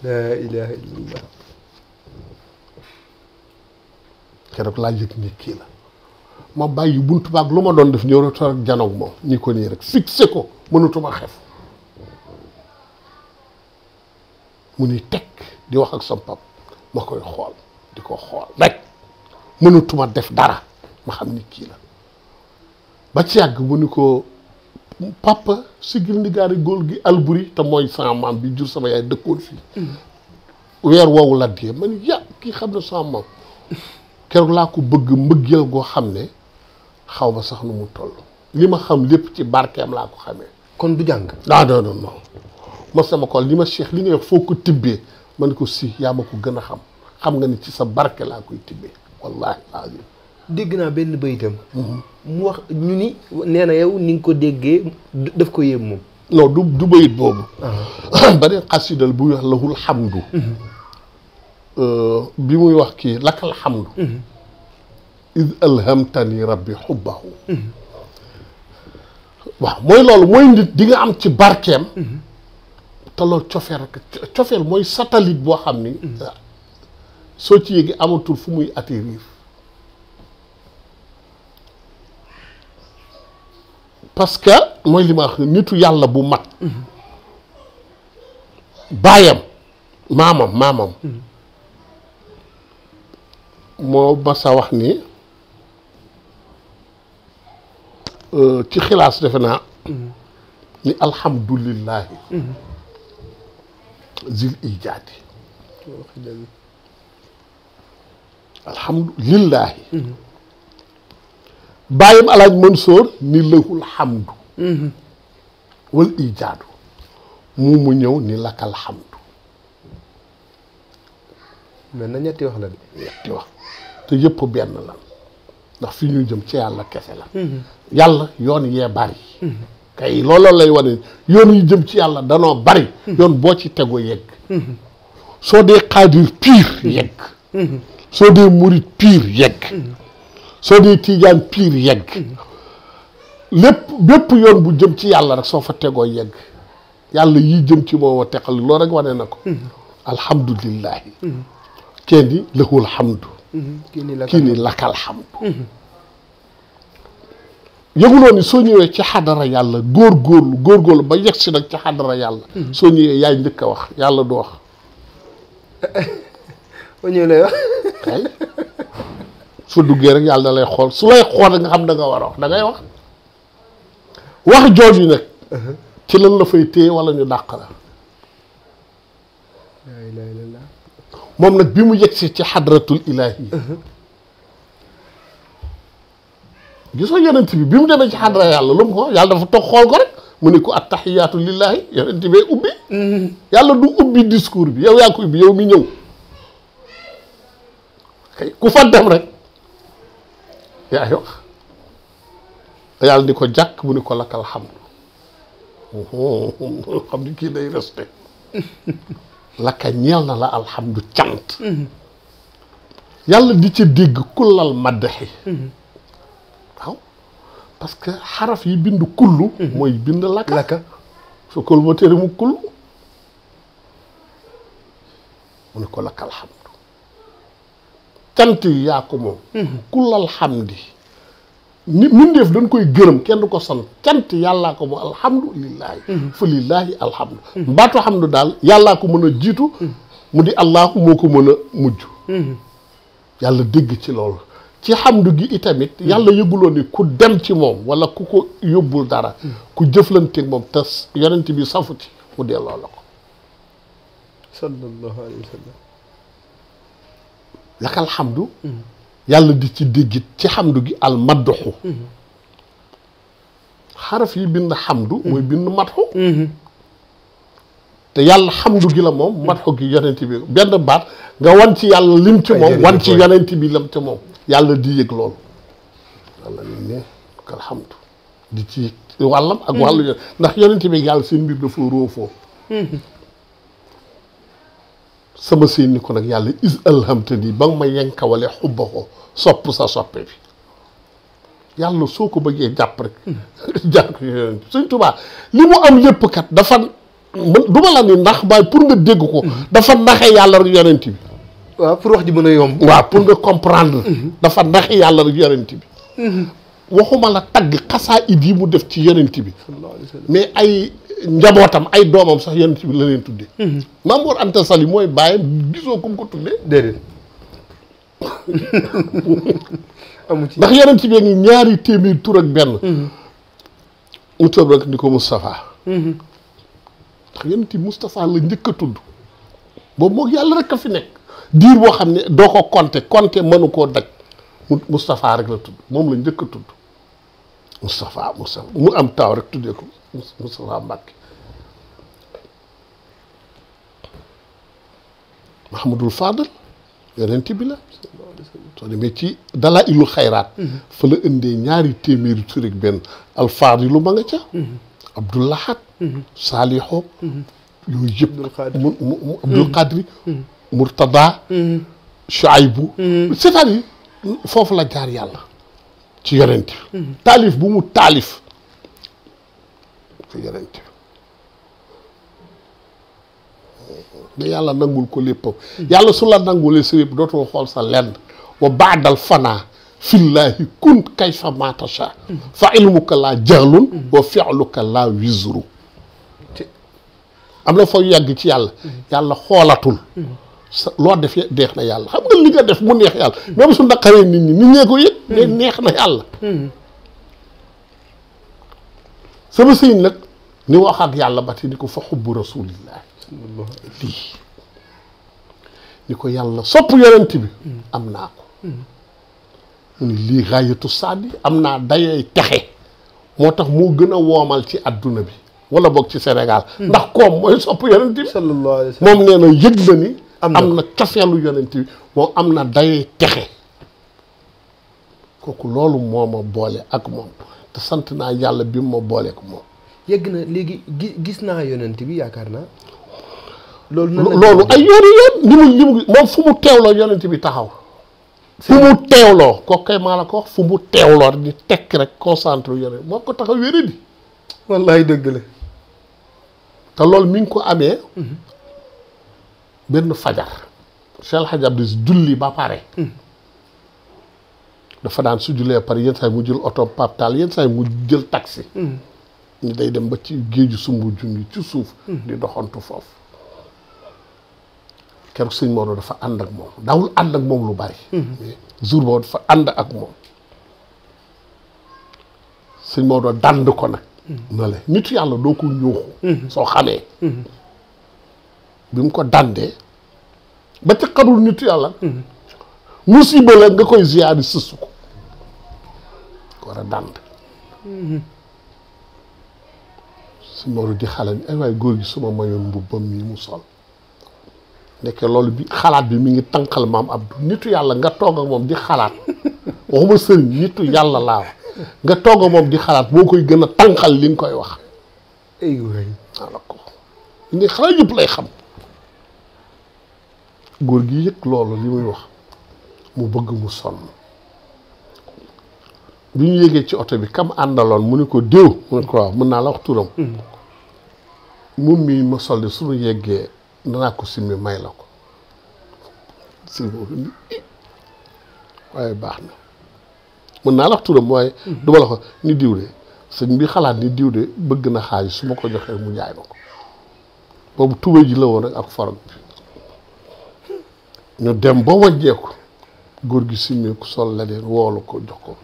Speaker 4: la ilaha illallah
Speaker 3: keroog laa yëg ni kii la ma bàyyi buntu baag lu ma doon def ñëw rek rek janoog moom ñi ko nii rek fixé ko mënatuma xef mu ni teg di wax ak sam pap ma koy xool di ko xool rek mënatuma def dara ma xam ni kii la ba ci yàgg mu ni ko papa sigil ndigaari góor gi Alburi te mooy sama maam bi jur sama yaay dëkkoon fii weer woowu la dee ma ni kii xam ne sama maam keroog laa ko bëgg mbëggeel goo xam ne xaw ma sax nu mu toll li ma xam lépp ci barkeem laa ko xamee
Speaker 4: kon du jàng
Speaker 3: non ma sama ko li ma Cheikh li nga wax foo ko tibbee ma ne ko si yaa ma ko gën a xam nga ni ci sa barke laa koy tibbee wallahi azim
Speaker 4: dégg naa benn bayitam mu wax ñu ni nee na yow ni nga ko déggee daf ko yéem moom
Speaker 3: non du bayit boobu beneen xasidal buy wax lahul hamdu bi muy wax kii lakal hamdu id alhamtani rabbi xubbahu waaw mooy loolu mooy nit di nga am ci barkeem te loolu cofeel mooy satellite boo xam ni soo ci yéegi amatul fu muy atterrir parce que mooy li ma wax nitu yàlla bu mat baayam maamam moo masa wax ni ci xilaas defe naa ni alhamdulillahi zil ijaadi alhamdulillahi bàyyam alaaj Mansoor ni lahul hamdu wal ijaadu mu ñëw ni lakal hamdu
Speaker 4: mais na ñetti wax la de
Speaker 3: ñetti wax te yëpp benn la ndax fi ñu jëm ci yàlla kese la yàlla yoon yee bari kay looloo lay wane yoon yu jëm ci yàlla danoo bari yoon boo ci tego yegg soo dee xaadir piir yegg soo dee murit piir yegg soo dee tiijaan piir yegg bépp yoon bu jëm ci yàlla rek soo fa tegoo yegg yàlla yi jëm ci moom a teqal loolu rek wane na ko alhamdulillahi kenn di lahul hamdu kii ni lakal hamdu yëguloo ni soo ñëwee ci xadara yàlla góorgóorlu ba yegg si nag ci xadara yàlla soo ñëwee yaay njëkk a wax yàlla du wax
Speaker 4: ba ñëw lay wax
Speaker 3: kay su duggee rek yàlla da lay xool su lay xool nga xam da nga war a wax da ngay wax jooju nag ci lan la fay téye wala ñu dàq la moom nag bi mu yegsi ci xadratul ilahi gisoo yonent bi mu demee ci xadra yàlla lu mu ko yàlla dafa toog xool ko rek mu ne ko attahiyaatu lillahi yonent bee ubbi yàlla du ubbi discours bi yow yaa ko ubbi yow mi ñëw kay ku fa dem rek yaay wax yàlla ni ko jàkk mu ni ko lakkal hamdu xam ni kii day resté lakka ñeel na la alhamdu cant yàlla di ca dégg kullal maddaxi waaw parce que xaraf yi bind kullu mooy bind lakka su kol ba tere mu kullu mu ne ko lakkal hamdu cant yi yaa ko moom kullal hamdi ni mindeef dañ koy gërëm kenn du ko sant cant yàllaa ko moom alhamdulillahi fa lillahi alhamdu mbaatu hamdu daal yàllaa ko mën a jiitu mu di allahu moo ko mën a mujj yàlla dégg ci loolu ci hamdu gi itamit yàlla yëguloo ni ku dem ci moom wala ku ko yóbbul dara ku jëflanteeg moom te yonent bi safu ci mu delloo la ko
Speaker 4: sallallahu alayhi wa sallam
Speaker 3: lakal xamdu yàlla di ci déggit ci xamdu gi al madduxu xaraf yi bind xamdu mooy bind madxu te yàlla xamdu gi la moom madxu gi yonent bi benn baat nga wan ci yàlla lim ci moom wan ci yonent bi lam ci moom yàlla di yëg loolu yàlla ni ne lakal xamdu di ci wàllam ak wàllu ndax yonent bi yàlla seen mbir dafa róofoo sama seen ni ko nag yàlla is alhamtani ba nga ma yenkawale xubba ko sopp sa soppe bi yàlla soo ko bëggee jàpp rek jàpp yonent Sëñ Tuubaa li mu am lépp kat dafa du ma la ni ndax baay pour nga dégg ko dafa naxe yàlla rek yonent bi
Speaker 4: waaw pour wax ji mën a yomb
Speaker 3: waaw pour nga comprendre dafa naxe yàlla rek yonent bi waxuma la tagg xasaa it yi mu def ci yonent bi mais ay njabootam ay doomam sax yonent bi la leen tuddee Maam Mor Anta Sali mooy bàyyam gisoo ku mu ko tuddee
Speaker 4: déedéet amu ci
Speaker 3: ndax yonent bi ngi ñaari téeméer tur ak benn mu tëb rek ni ko Moustapha ndax yonent bi Moustapha la njëkk a tudd boobu moom yàlla rek a fi nekk diir boo xam ne doo ko compter mënu koo daj Moustapha rek la tudd moom la njëkk a tudd Moustapha mu am taw rek tuddee ko Moustapha Mbacke Mahamadul Fadal yonent bi la soo demee ci Dalaa'ilul Xayraat fa la indee ñaari téeméeri tur ak benn alfaadilu ma nga ca Abdul Lahad Saalixo yooyu yëpp mu Abdul Qadri Murtada Shuaybu c'est-à-dire foofu la jaar yàlla ci yonent bi taalif bu mu taalif ci yonent bi da yàlla nangul ko léppam yàlla su la nangulee sa lépp dootoo xool sa lenn wa baadal fanaa fillaahi kun kayfa ma tasha fa ilmuka laa jahlun wa fi'luka laa wizru am na foo yàgg ci yàlla yàlla xoolatul loo def neex na yàlla xam nga li nga def mu neex yàlla même su naqaree nit ñee ko yëg ne neex na yàlla sama sëñ nag ni wax ak yàlla ba te ni ko fa xubbu rasulillahi lii ni ko yàlla sopp yonent bi am naa ko mu ni lii gaayatu saadi am naa dayay texe moo tax moo gën a woomal ci adduna bi wala boog ci Sénégal ndax koom mooy sopp yonent bi
Speaker 4: sallallahu alayhi wa sallam
Speaker 3: moom nee na yëg na ni am na cofeelu yonent bi moom am na dayay texe kooku loolu moo ma boole ak moom te sant naa yàlla bi mu ma boole ak moom
Speaker 4: yegg na léegi gis naa yonent bi yaakaar naa
Speaker 3: loolu ay yoon li mu moom fu mu teewloo yonent bi taxaw fu mu teewloo kooku kay maa la ko wax fu mu teewloo di tekk rek concentré yonent moo ko taxaw wéra di
Speaker 4: wallaay dëgg la
Speaker 3: te loolu mi ngi ko amee benn fajar Cheikh Hadj Abdou julli ba pare dafa daan su jullee pare yenn saa yi mu jël oto paptal yenn saa yi mu jël taxi ñu day dem ba ci géeju sumbu jungi ci suuf di doxantu foofu keroog sëñ Maodo dafa ànd ak moom daawul ànd ak moom lu bari mais jour boobu dafa ànd ak moom sëñ Maodo dànd ko nag na la nit yàlla doo ko ñuuxu soo xamee bi mu ko dàndee ba ci xarul nit yàlla musiba la nga koy ziyaari sësu ko war a dànd sëñ Maodo di xale ni ay waay góor gi suma mayoon mbubbam mii mu sol nekk loolu bi xalaat bi mi ngi tànqal maam Abdou nitu yàlla nga toog ak moom di xalaat waxuma sëriñ nitu yàlla laa nga toog ak moom di xalaat moo koy gën a tànqal li nga koy wax
Speaker 4: ay waay
Speaker 3: wala ko ni xalaat yëpp lay xam góor gi yëg loolu li muy wax mu bëgg mu sonn bi ñu yégee ci oto bi kam àndaloon mu ne ko déw mu ne ko waaw mën naa la wax turam moom mii ma sol de suñu yeggee danaa ko simmi may la ko simmi ni waaye baax na mën naa la wax turam waaye du ma la ko ni diw de sëñ bi xalaat ni diw de bëgg na xaalis su ma ko joxee mu jaay ma ko boobu tubéy ji la woon rek ak forog bi ñu dem ba wàññeeku góor gi simmeeku sol la leen woolu ko jox ko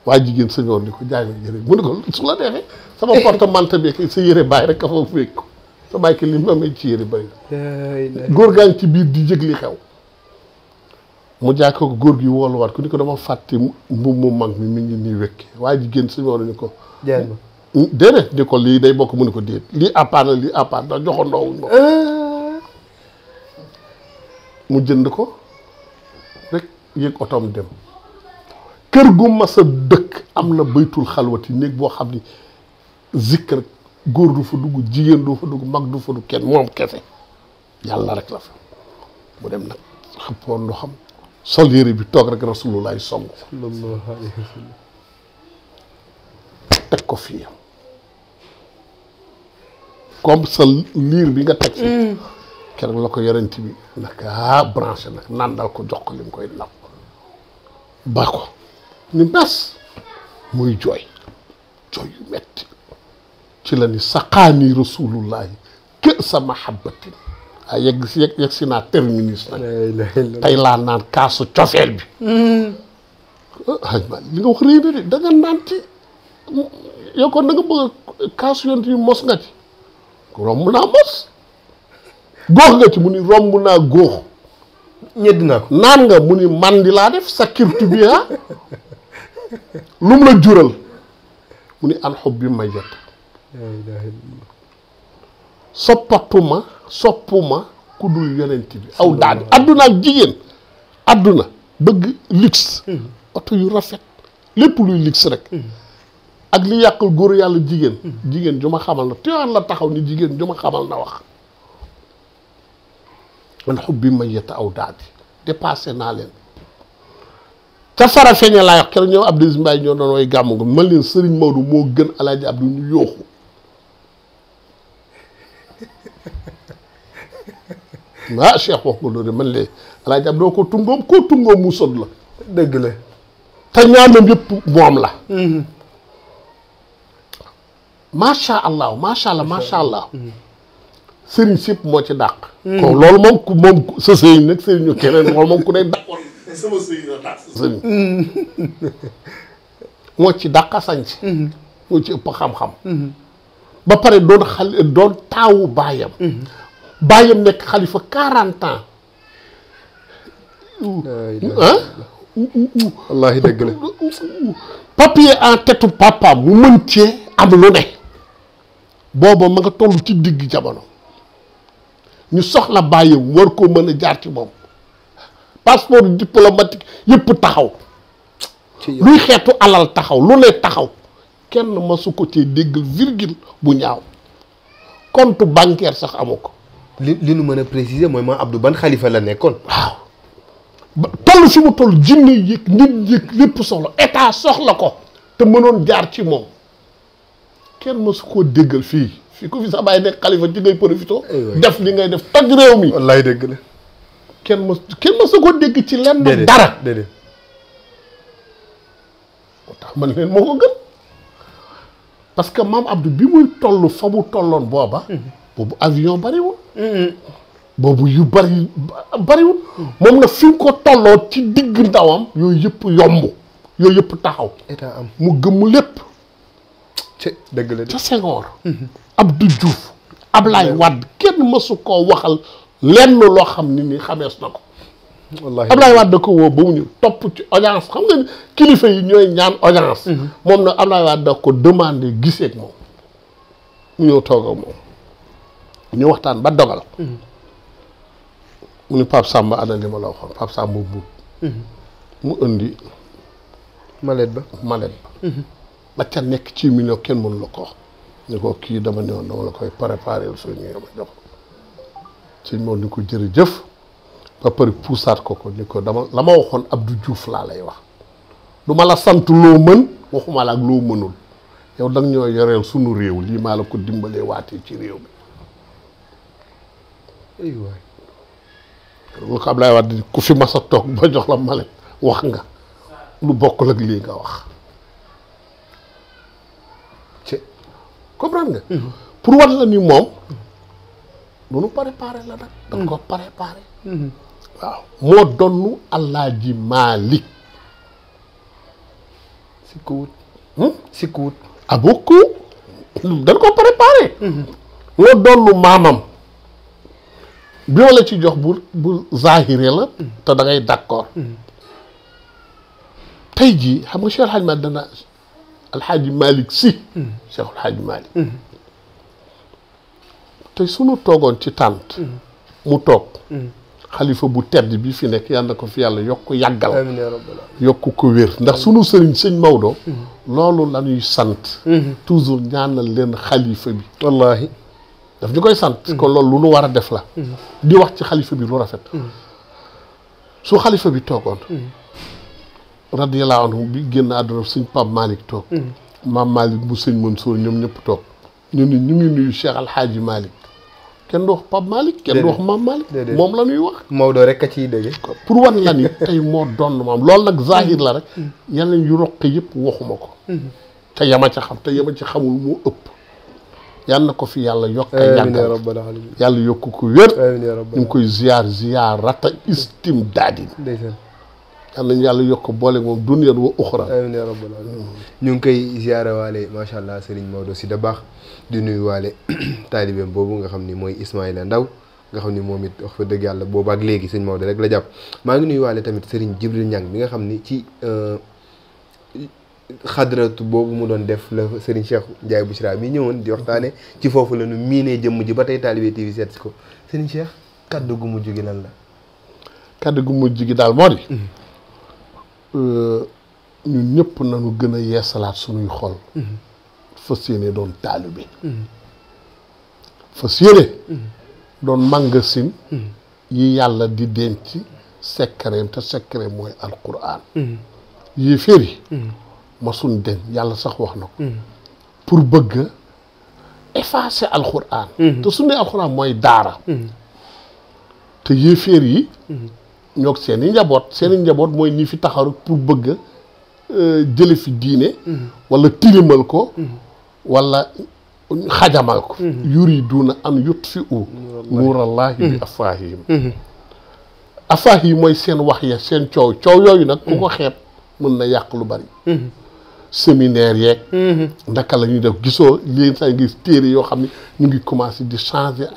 Speaker 3: waaye jigéen sëñoon ni ko jaay ma yére mu ne ko su la neexee sama porte-manteau bi sa yére bàyyi rek ka fa fekk ko sa bàyyi ki li ma amee ci yére bari góor gaa ngi ci biir di yëg li xew mu jaay ko góor gi wooluwaat ku ni ko dama fàtte mbubb mu mag mi ngi nii wekke waaye jigéen suñu war ni ko
Speaker 4: jaay ma
Speaker 3: déedéet ni ko lii day bokk mu ni ko déet lii àppaat la lii àppaat da joxandoowuñ ko mu jënd ko rek yéeg otoom dem kër gu mas a dëkk am na baytul xalwati néeg boo xam ni zikkar góor du fa dugg jigéen du fa dugg mag du fa dugg kenn moom kese yàlla rek la fa mu dem nag xëppoo ndoxam sol yére bi toog rek rasulullah song
Speaker 4: sallallahu alayhi wa sallam
Speaker 3: teg ko fii comme sa liir bi nga teg fi keroog la ko yorent bi naka branché nag nandal ko jox ko li mu koy napp ba ko ni bes muy jooy yu metti ci la ni saqaani rasulullahi kë sa mahabbatin ay yegg si naa terminus nag tey laa naan kaasu cofeel bi haj ma li nga wax réy na de da nga naan ci yow kon da nga bëgg kaasu yonent yi mos nga ci romb naa mos góox nga ci mu ni romb naa góox
Speaker 4: ñedd naa ko
Speaker 3: naan nga mu ni man di laa def sa kirtu bi ha lu mu la jural mu ni an xob bi ma jot soppuma ku dul yonent bi aw daal adduna ak jigéen adduna bëgg luxe oto yu rafet lépp luy luxe rek ak li yàqal góor yàlla jigéen ju ma xamal na teewaan la taxaw ni jigéen ju ma xamal na wax man xob bi ma yetta aw daal dépassé naa leen ca fara feeñe laa wax keroog ñoom Abdou Aziz Mbaye ñoo doon way gàmmu nga man leen Serigne Maodo moo gën Alaaji Abdou ñu yooxu Cheikh wax nga loolu man lee Alaaji Abdou ko tungoom mu sot la
Speaker 4: dëgg la
Speaker 3: te ñaanam yëpp moom la macha allah sëriñ sipp moo ci dàq kon loolu moom sa sëriñ nag sëriñu keneen loolu moom ku ne dàqoon sama sëriñ la dàq sa sëriñ moo ci dàqa sañc moo ci ëpp xam-xam ba pare doon taawu baayam nekk xalifa 40 ans
Speaker 4: wallaahi dëgg la
Speaker 3: papier en tête papaam mu mën cee am lu ne booba ma nga toll ci digg jamono ñu soxla bàyyam war koo mën a jaar ci moom passeport diplomatique yëpp taxaw luy xeetu alal taxaw lu ne taxaw kenn masu ko cee déggal virgule bu ñaaw compte bancaire sax amu ko
Speaker 4: li nu mën a préciser mooy ma Abdou ban xalifa la nekkoon
Speaker 3: waaw toll fi mu toll jinne yëg nit yëg lépp soxla état soxla ko te mënoon jaar ci moom kenn masu koo déggal fii ku fi sax bàyyi nekk xalifa ci ngay profité def li ngay def toj réew mi
Speaker 4: wallaay dëgg la
Speaker 3: kenn masu koo dégg ci lenn dara
Speaker 4: déedéet
Speaker 3: moo tax man leen moo ko gën parce que maam Abdou bi muy toll fa mu tolloon booba boobu avion bariwul boobu yu bariwul moom na fi mu ko tolloo ci digg ndawam yooyu yëpp yomb yooyu yëpp taxaw
Speaker 4: état am
Speaker 3: mu gëmm lépp
Speaker 4: dëgg la
Speaker 3: ca Senghor Abdou Diouf Ablaye Wade kenn mësu koo waxal lenn loo xam ni xamees na ko
Speaker 4: wallaahi
Speaker 3: Ablaye Wade da ko woo ba mu ñu topp ci audience xam nga kilifa yi ñooy ñaan audience moom nag Ablaye Wade da ko demandé gisee ak moom mu ñëw toog ak moom ñu waxtaan ba dogal mu ni Pape Samba ana li ma la waxoon Pape Samba buub mu indi
Speaker 4: malet ba
Speaker 3: la ca nekk ci million kenn mënu la ko wax ñu ko kii dama ne woon dama la koy préparé soo ñëwee ma jox sëñ moom ni ko jërëjëf ba pare puusaat ko ni ko dama la ma waxoon Abdou Diouf laa lay wax du ma la sant loo mën waxuma la ak loo mënul yow da nga ñoo yoreel sunu réew lii maa la ko dimbalee waatee ci réew mi
Speaker 4: ay waay
Speaker 3: lu ko Ablaye Wade ku fi mas a toog ba jox la malet wax nga lu bokkul ak lii nga wax comprendre nga pour war la ni moom doonu préparé la nag dañ ko préparé waaw moo donnu Alaaji Maalik
Speaker 4: sikkuwut
Speaker 3: ah beaucoup dañ ko préparé moo donnu maamam bi ma la ci jox bu zahiré la te da ngay d'accord tey jii xam nga Cheikh Alhaji Malick dana Alhaji Malick Sy Cheikh Alhaji Malick tey sunu toogoon ci tànt mu toog xalifa bu tedd bi fi nekk yal na ko fi yàlla yokk yàggal
Speaker 4: amiin yaa rabbal aalamiin.
Speaker 3: yokk ko wér ndax sunu sëriñ sëñ Maodo loolu la ñuy sant toujours ñaanal leen xalifa bi
Speaker 4: wallaahi.
Speaker 3: daf ñu koy sant kon loolu lu nu war a def la di wax ci xalifa bi lu rafet su xalifa bi toogoon radiyallahu anhu bi génn àdduna sëñ Pape Malick toog maam Malick bu sëñ Mansour ñoom ñëpp toog ñu ni ñu ngi nuyu Cheikh Alhaaji Malick kenn du wax Pape Malick kenn du wax maam Malick moom la ñuy wax
Speaker 4: Maodo rek a ciy dégg.
Speaker 3: pour wan la ni tey moo doon maam loolu nag zahir la rek yeneen yu roq yëpp waxuma ko te yama ca xam te yama ci xamul moo ëpp yal na ko fi yàlla yokk
Speaker 4: amiin yaa
Speaker 3: yàggal
Speaker 4: rabbal aalamiin.
Speaker 3: yàlla yokk ko wér
Speaker 4: amiin yaa rabbal
Speaker 3: ñu ngi koy ziyaar rata istim daadin
Speaker 4: ndeysaan.
Speaker 3: yal nañu yàlla yokk boole moom duniyat wa uxra
Speaker 4: amiin yaa rabbal aalamiin. ñu ngi koy ziyaare waale macha allah Serigne Maodo Sy Dabakh di nuyu waale taalibeem boobu nga xam ni mooy Ismaïla Ndaw nga xam ni moom it wax fa dëgg yàlla boobu ak léegi sëñ Maodo rek la jàpp. maa ngi nuyu waale tamit Serigne Jibril Niang bi nga xam ni ci xadratu boobu mu doon def la Serigne Cheikh Ndiaye Bouchra mi ñëwoon di waxtaane ci foofu la nu miinee jëmm ji ba tey Talibé TV seet si ko Serigne Cheikh kaddu gu mujj gi lan la.
Speaker 3: kaddu gu mujj gi daal moo di ñun ñëpp nañu gën a yeesalaat suñuy xol fas yéene doon taalibe fas yéene doon magasin yi yàlla di denc secret te secret mooy alquran yi féeri ma suñ den yàlla sax wax na ko pour bëgg effacer alquran te su ne alquran mooy daara te yéeféer yi ñoo seen i njaboot mooy ñi fi taxaw rek pour bëgg jële fi diine wala tilimal ko wala xajamal ko yuriduna an yutfi'u nuurallahi bi afwaahihim afwaahihim mooy seen wax ya seen coow yooyu nag ku ko xeeb mën na yàq lu bari séminaire yeeg ndaka la ñuy def gisoo léegi sax gis téere yoo xam ne ñu ngi commencé di changer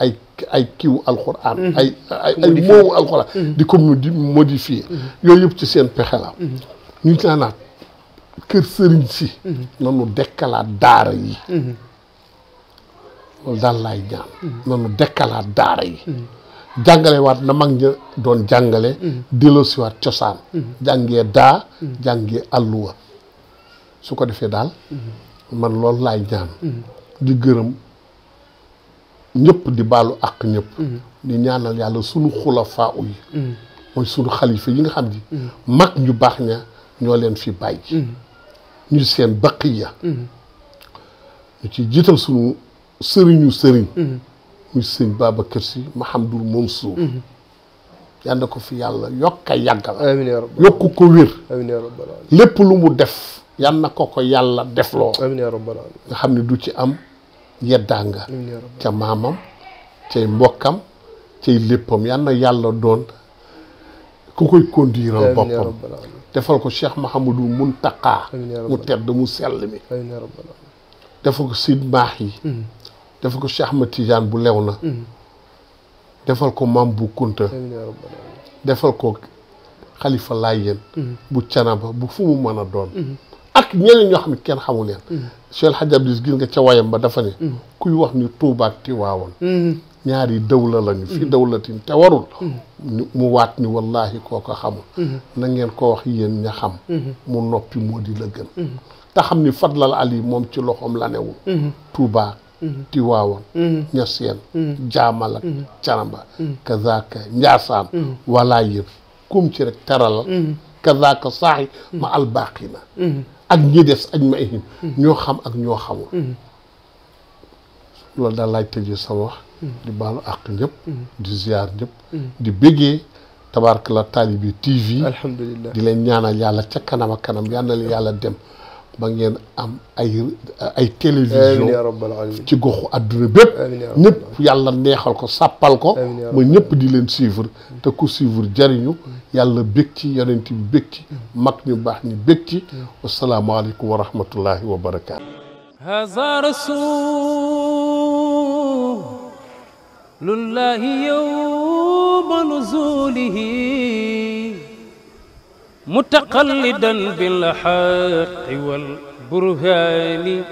Speaker 3: ay kiiwu alxuraan ay moomu alxuraan di ko modifier yooyu yëpp ci seen pexe la ñu naanaat kër sëriñ si nanu dekkalaat daara yi loolu daal laay ñaan nanu dekkalaat daara yi jàngale waat na mag ña doon jàngale delloosi waat cosaan jàngee daa jàngee alluwa su ko defee daal man loolu laay ñaan di gërëm ñëpp di baalu ak ñëpp di ñaanal yàlla sunu xulafaa yi mooy sunu xalifa yi nga xam ni mag ñu baax ña ñoo leen fi bàyyi ñu seen baqiya ñu ci jiital sunu sëriñ muy sëñ Babacar Sy Mahamadul Mansour yal na ko fi yàlla yokk a yàggal
Speaker 4: amiin yaa rabbal
Speaker 3: yokk ko wér
Speaker 4: amiin yaa rabbal aalamiin.
Speaker 3: lépp lu mu def yal na ko yàlla defloo
Speaker 4: amiin yaa rabbal aalamiin.
Speaker 3: nga xam ne du ci am yeddaanga
Speaker 4: amiin yaa rabbal
Speaker 3: ca maamam cay mbokkam cay léppam yal na yàlla doon ku koy conduiral
Speaker 4: amiin yaa
Speaker 3: boppam
Speaker 4: rabbal aalamiin.
Speaker 3: defal ko Cheikh Mahamadul Muntaqa
Speaker 4: amiin yaa
Speaker 3: mu
Speaker 4: rabbal
Speaker 3: tedd mu sell mi
Speaker 4: amiin yaa rabbal aalamiin.
Speaker 3: defal ko Sid Maahi defal ko Cheikh Ahmad Tidiane bu lew na defal ko Mam bu Kunta
Speaker 4: amiin yaa rabbal aalamiin.
Speaker 3: defal ko Xalifa Laayeen bu Canaba bu fu mu mën a doon ak ñeneen ñoo xam ne kenn xamu leen Cheikh El Hadj Abdou gis nga ca wayam ba dafa ne kuy wax ni Tuubaa ak Tiwaawoon ñaari dawla lañu fi dawlatin te warul mu waat ni wallahi koo ko xamul na ngeen ko wax yéen ña xam mu noppi moo di la gën te xam ni Fadlal Ali moom ci loxoom la newul Tuubaa Tiwaawoon Ñaseen Jaamal ak Canaba kazaaka Njaasaan walaa yëpp kum ci rek teralal kazaaka saaxi ma albaqina ak ñi des aj ma ihim ñoo xam ak ñoo xamul loolu daal laay tëjee sama wax di baalu àq ñëpp di ziar ñëpp di béggee tabaarkalla Talibé TV
Speaker 4: alhamdulilah
Speaker 3: di leen ñaanal yàlla ca kanam ak kanam yal na leen yàlla dem ba ngeen am ay télévision ci goxu àdduna bépp ñëpp yàlla neexal ko sàppal ko ba ñëpp di leen suivre te ku suivre jariñu yàlla bég ci yonent bi bég ci mag ñu baax ñi bég ci wasalaamaaleykum wa rahmatullahi wa barakaatu
Speaker 1: هذا رسول الله يوم نزوله متقلدا بالحق والبرهان